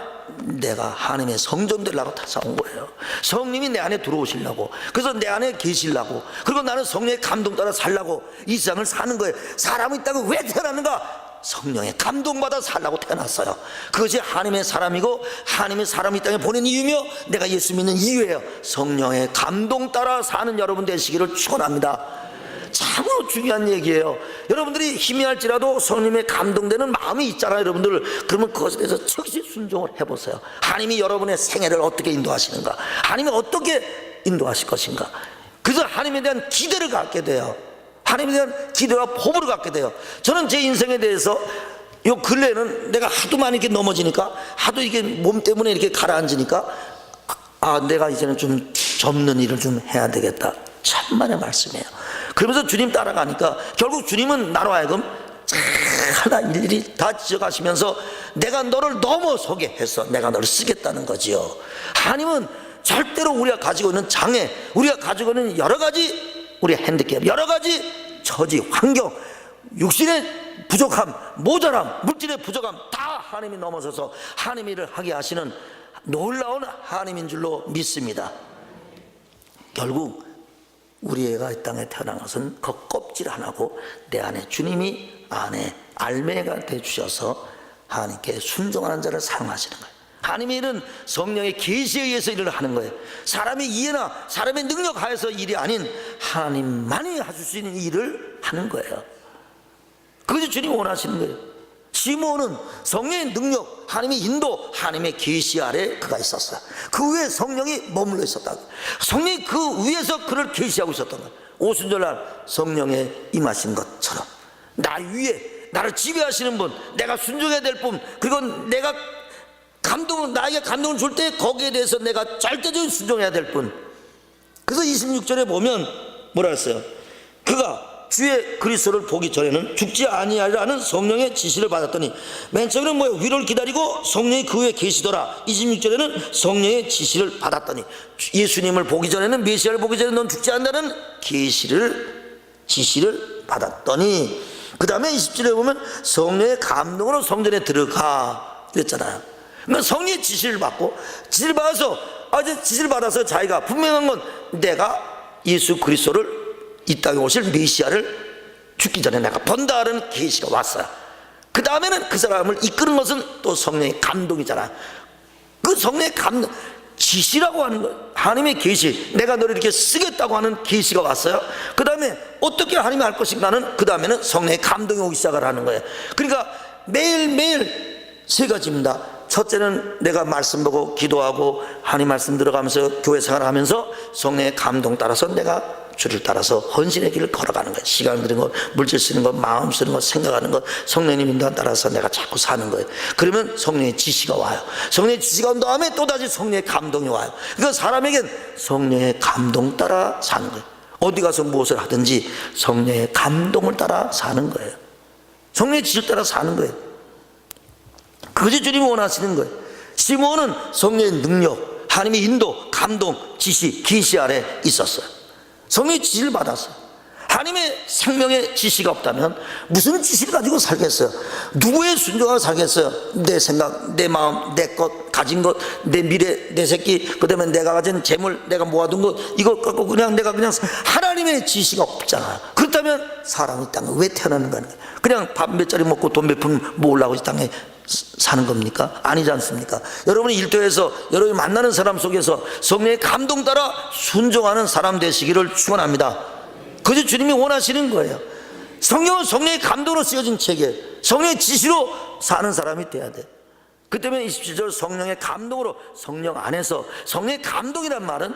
내가 하나님의 성전 되려고 타사온 거예요. 성령이 내 안에 들어오시려고, 그래서 내 안에 계시려고, 그리고 나는 성령의 감동 따라 살려고 이 세상을 사는 거예요. 사람이 이 땅에 왜 태어났는가? 성령의 감동받아 살라고 태어났어요. 그것이 하나님의 사람이고 하나님의 사람이 이 땅에 보낸 이유며 내가 예수 믿는 이유예요. 성령의 감동 따라 사는 여러분 되시기를 축원합니다. 참으로 중요한 얘기예요. 여러분들이 희미할지라도 성령님의 감동되는 마음이 있잖아요. 여러분들, 그러면 그것에 대해서 즉시 순종을 해보세요. 하나님이 여러분의 생애를 어떻게 인도하시는가, 하나님이 어떻게 인도하실 것인가. 그래서 하나님에 대한 기대를 갖게 돼요. 하나님에 대한 기대와 포부를 갖게 돼요. 저는 제 인생에 대해서 요 근래는 내가 하도 많이 이렇게 넘어지니까, 하도 이게 몸 때문에 이렇게 가라앉으니까, 아, 내가 이제는 좀 접는 일을 좀 해야 되겠다. 천만의 말씀이에요. 그러면서 주님 따라가니까 결국 주님은 나로 하여금 하나 일일이 다 지어가시면서 내가 너를 넘어서게 해서 내가 너를 쓰겠다는 거지요. 하나님은 절대로 우리가 가지고 있는 장애, 우리가 가지고 있는 여러 가지 우리의 핸디캡, 여러 가지 처지, 환경, 육신의 부족함, 모자람, 물질의 부족함 다 하나님이 넘어서서 하나님의 일을 하게 하시는 놀라운 하나님인 줄로 믿습니다. 결국 우리 애가 이 땅에 태어난 것은 그 껍질 하나고 내 안에 주님이 안에 알매가 되주셔서 하나님께 순종하는 자를 사용하시는 거예요. 하나님의 일은 성령의 계시에 의해서 일을 하는 거예요. 사람의 이해나 사람의 능력 하에서 일이 아닌 하나님만이 하실 수 있는 일을 하는 거예요. 그것이 주님이 원하시는 거예요. 시므온은 성령의 능력, 하나님의 인도, 하나님의 계시 아래 그가 있었어요. 그 위에 성령이 머물러 있었다. 성령이 그 위에서 그를 계시하고 있었던 거예요. 오순절날 성령에 임하신 것처럼 나 위에 나를 지배하시는 분, 내가 순종해야 될 분, 그리고 내가 나에게 감동을 줄 때 거기에 대해서 내가 절대적인 순종해야 될 분. 그래서 26절에 보면 뭐라 했어요? 그가 주의 그리스도를 보기 전에는 죽지 아니하리라는 성령의 지시를 받았더니, 맨 처음에는 뭐예요? 위로를 기다리고 성령이 그 위에 계시더라. 26절에는 성령의 지시를 받았더니, 예수님을 보기 전에는, 메시아를 보기 전에 넌 죽지 않는다는 지시를 받았더니, 그 다음에 20절에 보면 성령의 감동으로 성전에 들어가 그랬잖아요. 그러니까 성령의 지시를 받고, 지시를 받아서 자기가 분명한 건 내가 예수 그리스도를 이 땅에 오실 메시아를 죽기 전에 내가 본다는 계시가 왔어요. 그 다음에는 그 사람을 이끄는 것은 또 성령의 감동이잖아. 그 성령의 감동, 지시라고 하는 거, 하나님의 계시, 내가 너를 이렇게 쓰겠다고 하는 계시가 왔어요. 그 다음에 어떻게 하나님이 할 것인가는 그 다음에는 성령의 감동이 오기 시작을 하는 거예요. 그러니까 매일매일 세 가지입니다. 첫째는 내가 말씀 보고 기도하고 하나님 말씀 들어가면서 교회 생활하면서 성령의 감동 따라서 내가 주를 따라서 헌신의 길을 걸어가는 거예요. 시간 드는 것, 물질 쓰는 것, 마음 쓰는 것, 생각하는 것, 성령님 인도에 따라서 내가 자꾸 사는 거예요. 그러면 성령의 지시가 와요. 성령의 지시가 온 다음에 또다시 성령의 감동이 와요. 그러니까 사람에겐 성령의 감동 따라 사는 거예요. 어디 가서 무엇을 하든지 성령의 감동을 따라 사는 거예요. 성령의 지시를 따라 사는 거예요. 그것이 주님이 원하시는 거예요. 시므온은 성령의 능력, 하나님의 인도, 감동, 지시, 계시 아래 있었어요. 성령의 지시를 받았어요. 하나님의 생명의 지시가 없다면 무슨 지시를 가지고 살겠어요? 누구의 순종하고 살겠어요? 내 생각, 내 마음, 내 것, 가진 것, 내 미래, 내 새끼, 그 다음에 내가 가진 재물, 내가 모아둔 것, 이거 갖고 내가 그냥 하나님의 지시가 없잖아요. 그렇다면 사람이 이 땅에 왜 태어나는 거예요? 그냥 밥 몇 자리 먹고 돈 몇 푼 모으려고 이 땅에 사는 겁니까? 아니지 않습니까? 여러분이 일터에서 여러분이 만나는 사람 속에서 성령의 감동 따라 순종하는 사람 되시기를 축원합니다. 그것이 주님이 원하시는 거예요. 성령은 성령의 감동으로 쓰여진 책이에요. 성령의 지시로 사는 사람이 돼야 돼. 그 때문에 27절 성령의 감동으로, 성령 안에서, 성령의 감동이란 말은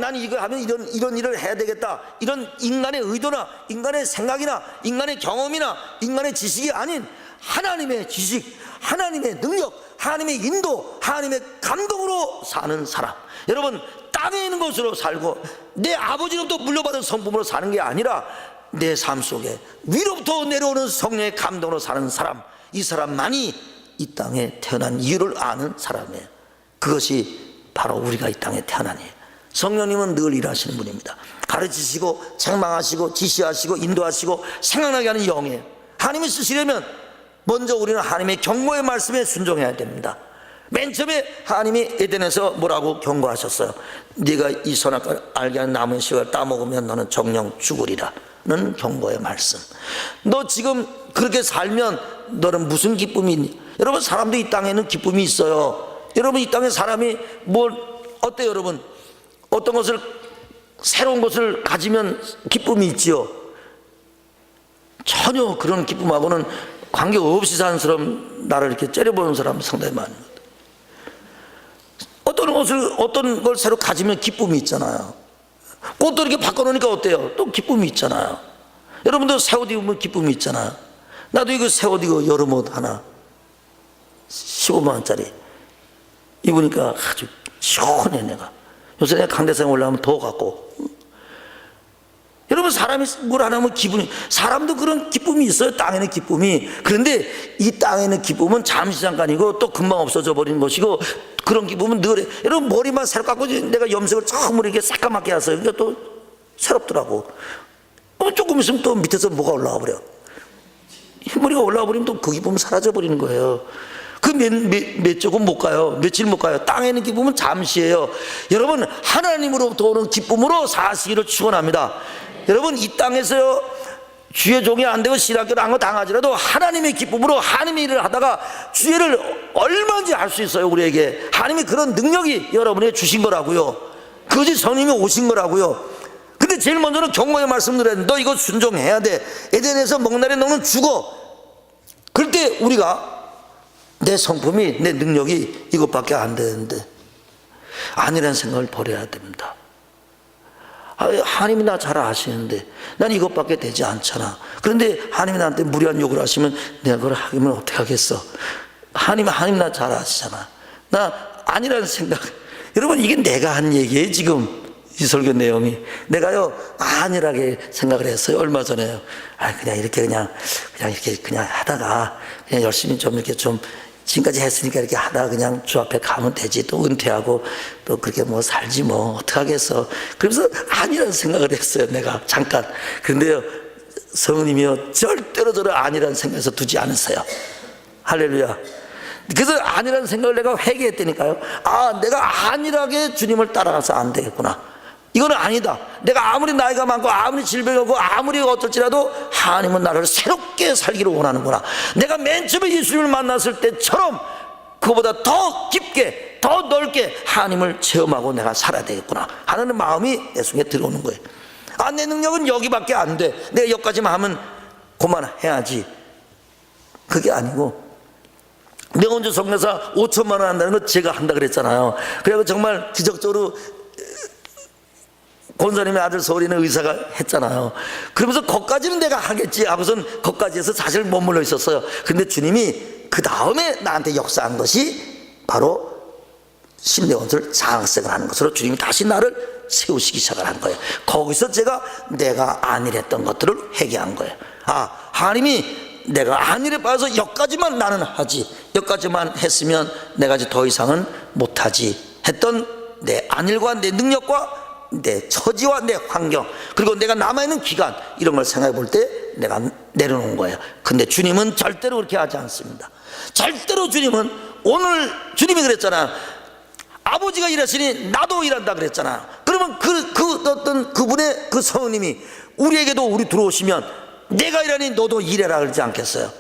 난 이거 하면 이런 일을 해야 되겠다, 이런 인간의 의도나 인간의 생각이나 인간의 경험이나 인간의 지식이 아닌 하나님의 지식, 하나님의 능력, 하나님의 인도, 하나님의 감동으로 사는 사람. 여러분, 땅에 있는 것으로 살고 내 아버지로부터 물려받은 성품으로 사는 게 아니라 내 삶 속에 위로부터 내려오는 성령의 감동으로 사는 사람, 이 사람만이 이 땅에 태어난 이유를 아는 사람이에요. 그것이 바로 우리가 이 땅에 태어난 이에요. 성령님은 늘 일하시는 분입니다. 가르치시고 책망하시고 지시하시고 인도하시고 생각나게 하는 영이에요. 하나님이 쓰시려면 먼저 우리는 하나님의 경고의 말씀에 순종해야 됩니다. 맨 처음에 하나님이 에덴에서 뭐라고 경고하셨어요? 네가 이 선악과를 알게 하는 나무의 씨를 따먹으면 너는 정령 죽으리라는 경고의 말씀. 너 지금 그렇게 살면 너는 무슨 기쁨이 있니? 여러분, 사람도 이 땅에는 기쁨이 있어요. 여러분, 이 땅에 사람이 어때요? 여러분, 어떤 것을, 새로운 것을 가지면 기쁨이 있지요. 전혀 그런 기쁨하고는 관계없이 사는 사람, 나를 이렇게 째려보는 사람 상당히 많아요. 어떤 걸 새로 가지면 기쁨이 있잖아요. 꽃도 이렇게 바꿔놓으니까 어때요? 또 기쁨이 있잖아요. 여러분도 새 옷 입으면 기쁨이 있잖아요. 나도 이거 새 옷 이거 여름옷 하나 15만 원짜리 입으니까 아주 시원해. 내가 요새 내가 강대상에 올라가면 더 갖고. 여러분, 사람이 뭘 안 하면 사람도 그런 기쁨이 있어요. 땅에는 기쁨이. 그런데 이 땅에는 기쁨은 잠시 잠깐이고 또 금방 없어져 버리는 것이고, 그런 기쁨은 늘, 여러분, 머리만 새로 깎고 내가 염색을 처음으로 이렇게 새까맣게 했어요. 그러니까 또 새롭더라고. 조금 있으면 또 밑에서 뭐가 올라와 버려. 흰머리가 올라와 버리면 또 그 기쁨은 사라져 버리는 거예요. 그 몇 조금 못 가요. 며칠 못 가요. 땅에 있는 기쁨은 잠시예요. 여러분, 하나님으로부터 오는 기쁨으로 사시기를 축원합니다. 여러분, 이 땅에서요, 주의 종이 안 되고 실학교를 한 거 당하지라도 하나님의 기쁨으로 하나님의 일을 하다가 주의를 얼마든지 할 수 있어요. 우리에게 하나님이 그런 능력이 여러분에게 주신 거라고요. 그것이 성령님이 오신 거라고요. 근데 제일 먼저는 경고의 말씀드려야 돼. 너 이거 순종해야 돼. 에덴에서 먹는 날에 너는 죽어. 그럴 때 우리가 내 성품이, 내 능력이 이것밖에 안 되는데 아니라는 생각을 버려야 됩니다. 하나님이 나 잘 아시는데 난 이것밖에 되지 않잖아. 그런데 하나님이 나한테 무리한 요구를 하시면 내가 그걸 하면 어떻게 하겠어. 하나님 나 잘 아시잖아. 나 아니라는 생각. 여러분, 이게 내가 한 얘기예요. 지금 이 설교 내용이 내가요 안일하게 생각을 했어요. 얼마 전에요. 그냥 이렇게 그냥 이렇게 그냥 하다가 그냥 열심히 좀 이렇게 좀 지금까지 했으니까 이렇게 하다가 그냥 주 앞에 가면 되지. 또 은퇴하고 또 그렇게 뭐 살지 뭐 어떡하겠어. 그러면서 아니라는 생각을 했어요. 내가 잠깐. 그런데요, 성우님이요 절대로 저를 아니라는 생각에서 두지 않으세요. 할렐루야. 그래서 아니라는 생각을 내가 회개했다니까요. 내가 안일하게 주님을 따라가서 안 되겠구나. 이거는 아니다. 내가 아무리 나이가 많고 아무리 질병이고 아무리 어떨지라도 하나님은 나를 새롭게 살기를 원하는구나. 내가 맨 처음에 예수님을 만났을 때처럼 그보다 더 깊게 더 넓게 하나님을 체험하고 내가 살아야 되겠구나 하는 마음이 내 속에 들어오는 거예요. 내 능력은 여기밖에 안 돼. 내가 여기까지만 하면 그만해야지. 그게 아니고, 내가 언제 성교사 5천만 원 한다는 거 제가 한다 그랬잖아요. 그래서 정말 기적적으로 권사님의 아들 서울이는 의사가 했잖아요. 그러면서 거기까지는 내가 하겠지 하고선 거기까지 해서 사실 머물러 있었어요. 근데 주님이 그 다음에 나한테 역사한 것이 바로 심내원술 장학생을 하는 것으로 주님이 다시 나를 세우시기 시작을 한 거예요. 거기서 내가 안일했던 것들을 회개한 거예요. 하나님이 내가 안일에 빠져서 여기까지만 나는 하지, 여기까지만 했으면 내가 이제 더 이상은 못하지 했던 내 안일과 내 능력과 내 처지와 내 환경, 그리고 내가 남아있는 기간, 이런 걸 생각해 볼 때 내가 내려놓은 거예요. 근데 주님은 절대로 그렇게 하지 않습니다. 절대로 주님은, 오늘 주님이 그랬잖아. 아버지가 일하시니 나도 일한다 그랬잖아. 그러면 어떤 그분의 그 성령님이 우리에게도 우리 들어오시면 내가 일하니 너도 일해라 그러지 않겠어요?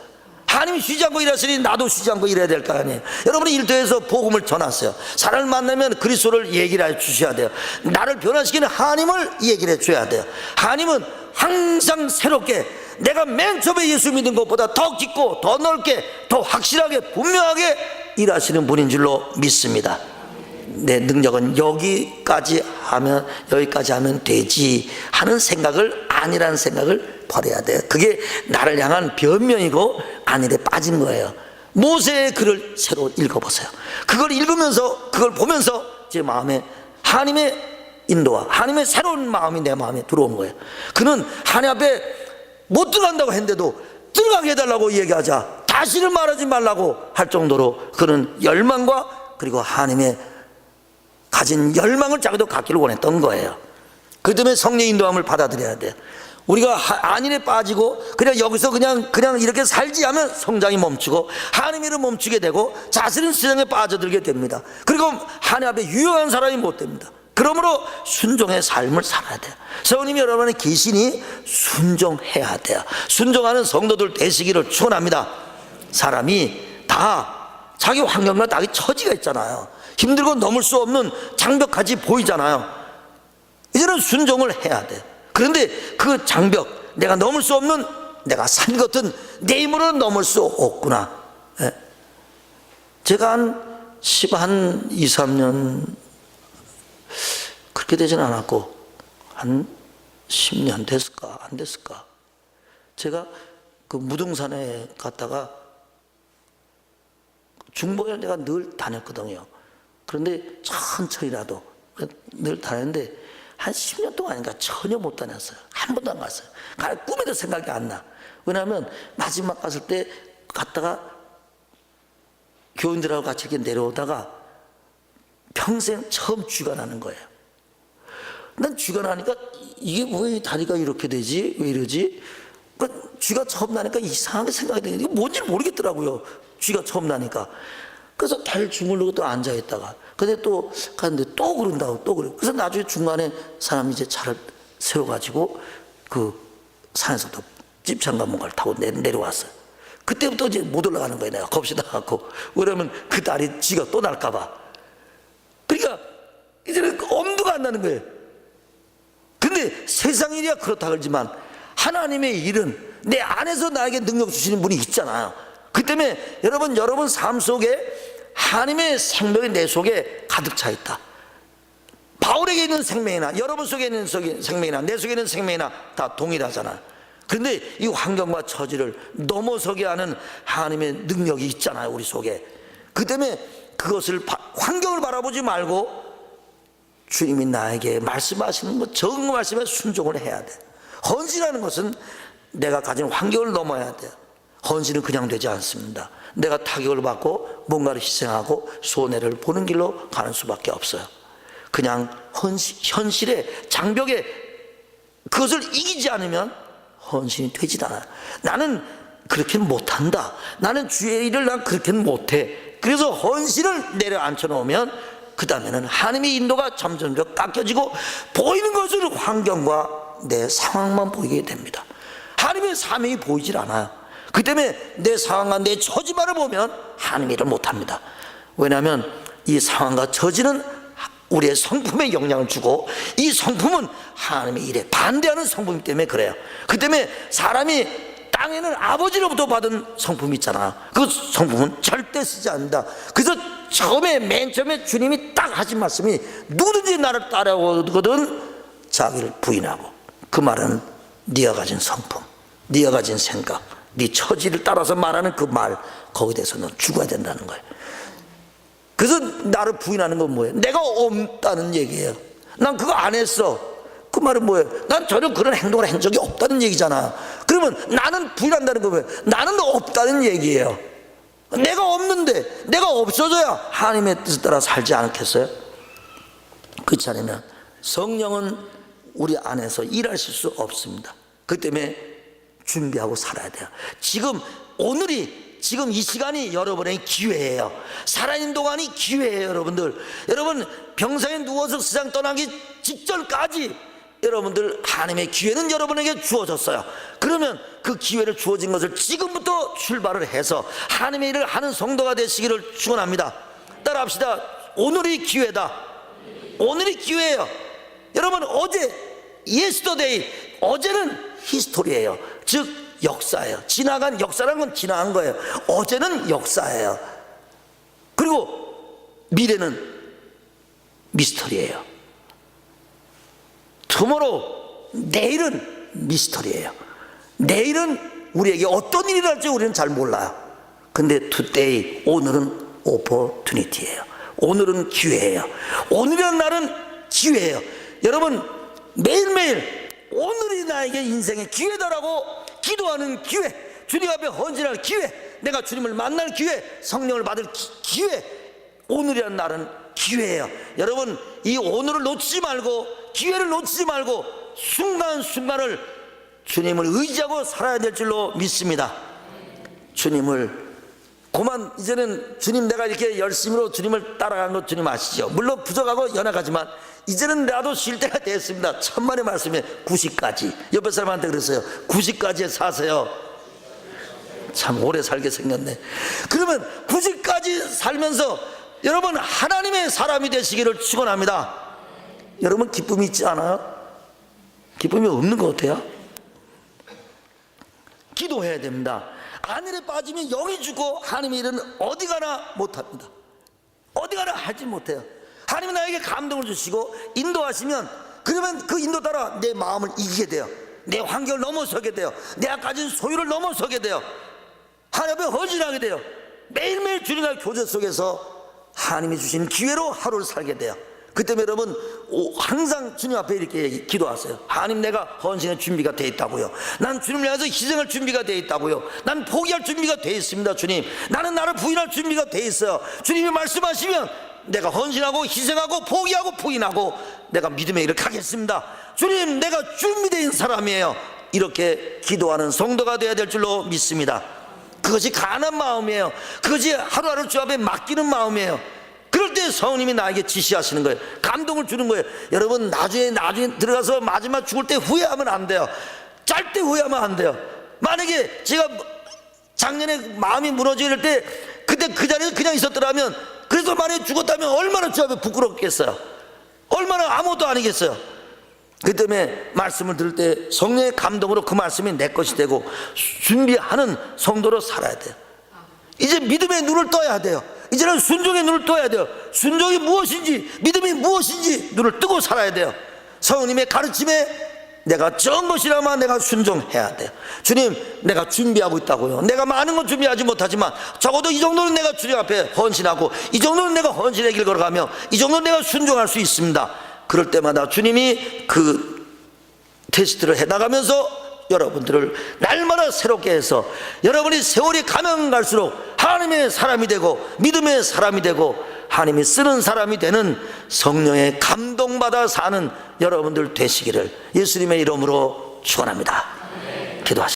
하나님이 쉬지 않고 일하시니 나도 쉬지 않고 일해야 될 거 아니에요. 여러분이 일터에서 복음을 전하세요. 사람을 만나면 그리스도를 얘기를 해 주셔야 돼요. 나를 변화시키는 하나님을 얘기를 해 줘야 돼요. 하나님은 항상 새롭게, 내가 맨 처음에 예수 믿은 것보다 더 깊고 더 넓게 더 확실하게 분명하게 일하시는 분인 줄로 믿습니다. 내 능력은 여기까지 하면 되지 하는 생각을, 아니라는 생각을 버려야 돼요. 그게 나를 향한 변명이고 안일에 빠진 거예요. 모세의 글을 새로 읽어보세요. 그걸 읽으면서, 그걸 보면서 제 마음에 하나님의 인도와 하나님의 새로운 마음이 내 마음에 들어온 거예요. 그는 하나님 앞에 못 들어간다고 했는데도 들어가게 해달라고 얘기하자, 다시는 말하지 말라고 할 정도로 그는 열망과 그리고 하나님의 가진 열망을 자기도 갖기를 원했던 거예요. 그 때문에 성령의 인도함을 받아들여야 돼요. 우리가 안일에 빠지고 그냥 여기서 그냥 이렇게 살지 하면 성장이 멈추고 하나님 일은 멈추게 되고 자신은 세상에 빠져들게 됩니다. 그리고 하나님 앞에 유용한 사람이 못 됩니다. 그러므로 순종의 삶을 살아야 돼요. 성령님이 여러분의 계시니 순종해야 돼요. 순종하는 성도들 되시기를 축원합니다. 사람이 다 자기 환경과 자기 처지가 있잖아요. 힘들고 넘을 수 없는 장벽까지 보이잖아요. 이제는 순종을 해야 돼. 그런데 그 장벽, 내가 넘을 수 없는, 내가 산 것은 내 힘으로는 넘을 수 없구나. 제가 한 2, 3년 그렇게 되진 않았고 한 10년 됐을까 안 됐을까. 제가 그 무등산에 갔다가 중보를 내가 늘 다녔거든요. 그런데 천천히라도 늘 다녔는데 한 10년 동안인가 전혀 못 다녔어요. 한 번도 안 갔어요. 꿈에도 생각이 안 나. 왜냐하면 마지막 갔을 때 갔다가 교인들하고 같이 이렇게 내려오다가 평생 처음 쥐가 나는 거예요. 난 쥐가 나니까 이게 왜 다리가 이렇게 되지? 왜 이러지? 쥐가 처음 나니까 이상하게 생각이 드는 게 뭔지 모르겠더라고요. 쥐가 처음 나니까. 그래서 잘 주무르고 또 앉아있다가 근데 또 갔는데 또 그런다고 또 그래. 그래서 나중에 중간에 사람이 이제 차를 세워가지고 그 산에서 또 집창가 뭔가를 타고 내려왔어요. 그때부터 이제 못 올라가는 거예요. 내가 겁이 나갖고. 왜냐면 그 다리 쥐가 또 날까봐. 그러니까 이제는 엄두가 안 나는 거예요. 근데 세상 일이야 그렇다 그러지만 하나님의 일은 내 안에서 나에게 능력 주시는 분이 있잖아요. 그 때문에 여러분 삶 속에 하나님의 생명이 내 속에 가득 차 있다. 바울에게 있는 생명이나 여러분 속에 있는 생명이나 내 속에 있는 생명이나 다 동일하잖아요. 그런데 이 환경과 처지를 넘어서게 하는 하나님의 능력이 있잖아요, 우리 속에. 그 때문에 그것을 환경을 바라보지 말고 주님이 나에게 말씀하시는 것, 적은 말씀에 순종을 해야 돼. 헌신하는 것은 내가 가진 환경을 넘어야 돼요. 헌신은 그냥 되지 않습니다. 내가 타격을 받고 뭔가를 희생하고 손해를 보는 길로 가는 수밖에 없어요. 그냥 현실의 장벽에 그것을 이기지 않으면 헌신이 되지 않아요. 나는 그렇게는 못한다. 나는 주의 일을 난 그렇게는 못해. 그래서 헌신을 내려앉혀 놓으면 그 다음에는 하나님의 인도가 점점 깎여지고 보이는 것은 환경과 내 상황만 보이게 됩니다. 하나님의 사명이 보이질 않아요. 그 때문에 내 상황과 내 처지만을 보면 하나님의 일을 못합니다. 왜냐하면 이 상황과 처지는 우리의 성품에 영향을 주고 이 성품은 하나님의 일에 반대하는 성품이기 때문에 그래요. 그 때문에 사람이 땅에는 아버지로부터 받은 성품이 있잖아. 그 성품은 절대 쓰지 않는다. 그래서 맨 처음에 주님이 딱 하신 말씀이 누구든지 나를 따라오거든 자기를 부인하고, 그 말은 네가 가진 성품, 네가 가진 생각, 네 처지를 따라서 말하는 그 말, 거기에 대해서 넌 죽어야 된다는 거예요. 그래서 나를 부인하는 건 뭐예요? 내가 없다는 얘기예요. 난 그거 안 했어. 그 말은 뭐예요? 난 전혀 그런 행동을 한 적이 없다는 얘기잖아. 그러면 나는 부인한다는 건 뭐예요? 나는 없다는 얘기예요. 내가 없는데, 내가 없어져야 하나님의 뜻에 따라 살지 않겠어요? 그렇지 않으면 성령은 우리 안에서 일하실 수 없습니다. 그 때문에 준비하고 살아야 돼요. 지금 이 시간이 여러분의 기회예요. 살아있는 동안이 기회예요, 여러분들. 여러분 병상에 누워서 세상 떠나기 직전까지 여러분들 하나님의 기회는 여러분에게 주어졌어요. 그러면 그 기회를 주어진 것을 지금부터 출발을 해서 하나님의 일을 하는 성도가 되시기를 축원합니다. 따라합시다. 오늘이 기회다. 오늘이 기회예요. 여러분 yesterday, 어제는 히스토리예요. 즉 역사예요. 지나간 역사라는 건 지나간 거예요. 어제는 역사예요. 그리고 미래는 미스터리예요. tomorrow, 내일은 미스터리예요. 내일은 우리에게 어떤 일이 날지 우리는 잘 몰라요. 근데 today, 오늘은 opportunity예요. 오늘은 기회예요. 오늘이라는 날은 기회예요. 여러분 매일매일 오늘이 나에게 인생의 기회다라고 기도하는 기회, 주님 앞에 헌신할 기회, 내가 주님을 만날 기회, 성령을 받을 기회, 오늘이라는 날은 기회예요. 여러분 이 오늘을 놓치지 말고, 기회를 놓치지 말고 순간순간을 주님을 의지하고 살아야 될 줄로 믿습니다. 주님을 이제는 주님, 내가 이렇게 열심히로 주님을 따라간 거 주님 아시죠? 물론 부족하고 연약하지만 이제는 나도 쉴 때가 됐습니다. 천만의 말씀에 90까지. 옆에 사람한테 그랬어요. 90까지 사세요. 참 오래 살게 생겼네. 그러면 90까지 살면서 여러분 하나님의 사람이 되시기를 축원합니다. 여러분 기쁨이 있지 않아요? 기쁨이 없는 것 같아요? 기도해야 됩니다. 안일에 빠지면 영이 죽고 하나님의 일은 어디 가나 못합니다. 어디 가나 하지 못해요. 하나님이 나에게 감동을 주시고 인도하시면, 그러면 그 인도 따라 내 마음을 이기게 돼요. 내 환경을 넘어서게 돼요. 내가 가진 소유를 넘어서게 돼요. 하나님 앞에 헌신하게 돼요. 매일매일 주님과의 교제 속에서 하나님이 주신 기회로 하루를 살게 돼요. 그때문에 여러분 항상 주님 앞에 이렇게 기도하세요. 하나님, 내가 헌신의 준비가 되어 있다고요. 난 주님을 위해서 희생할 준비가 되어 있다고요. 난 포기할 준비가 되어 있습니다. 주님, 나는 나를 부인할 준비가 되어 있어요. 주님이 말씀하시면 내가 헌신하고 희생하고 포기하고 부인하고 내가 믿음의 일을 가겠습니다. 주님, 내가 준비되어 있는 사람이에요. 이렇게 기도하는 성도가 되어야 될 줄로 믿습니다. 그것이 간한 마음이에요. 그것이 하루하루 주 앞에 맡기는 마음이에요. 그럴 때 성령님이 나에게 지시하시는 거예요. 감동을 주는 거예요. 여러분 나중에 들어가서 마지막 죽을 때 후회하면 안 돼요. 짧게 후회하면 안 돼요. 만약에 제가 작년에 마음이 무너질 때 그때 그 자리에 그냥 있었더라면, 그래서 만약에 죽었다면 얼마나 주 앞에 부끄럽겠어요. 얼마나 아무것도 아니겠어요. 그 때문에 말씀을 들을 때 성령의 감동으로 그 말씀이 내 것이 되고 준비하는 성도로 살아야 돼요. 이제 믿음의 눈을 떠야 돼요. 이제는 순종의 눈을 떠야 돼요. 순종이 무엇인지, 믿음이 무엇인지 눈을 뜨고 살아야 돼요. 성령님의 가르침에 내가 정한 것이라면 내가 순종해야 돼요. 주님, 내가 준비하고 있다고요. 내가 많은 건 준비하지 못하지만 적어도 이 정도는 내가 주님 앞에 헌신하고, 이 정도는 내가 헌신의 길 걸어가며, 이 정도는 내가 순종할 수 있습니다. 그럴 때마다 주님이 그 테스트를 해나가면서 여러분들을 날마다 새롭게 해서 여러분이 세월이 가면 갈수록 하나님의 사람이 되고 믿음의 사람이 되고 하나님이 쓰는 사람이 되는 성령의 감동받아 사는 여러분들 되시기를 예수님의 이름으로 축원합니다. 기도하시겠습니다.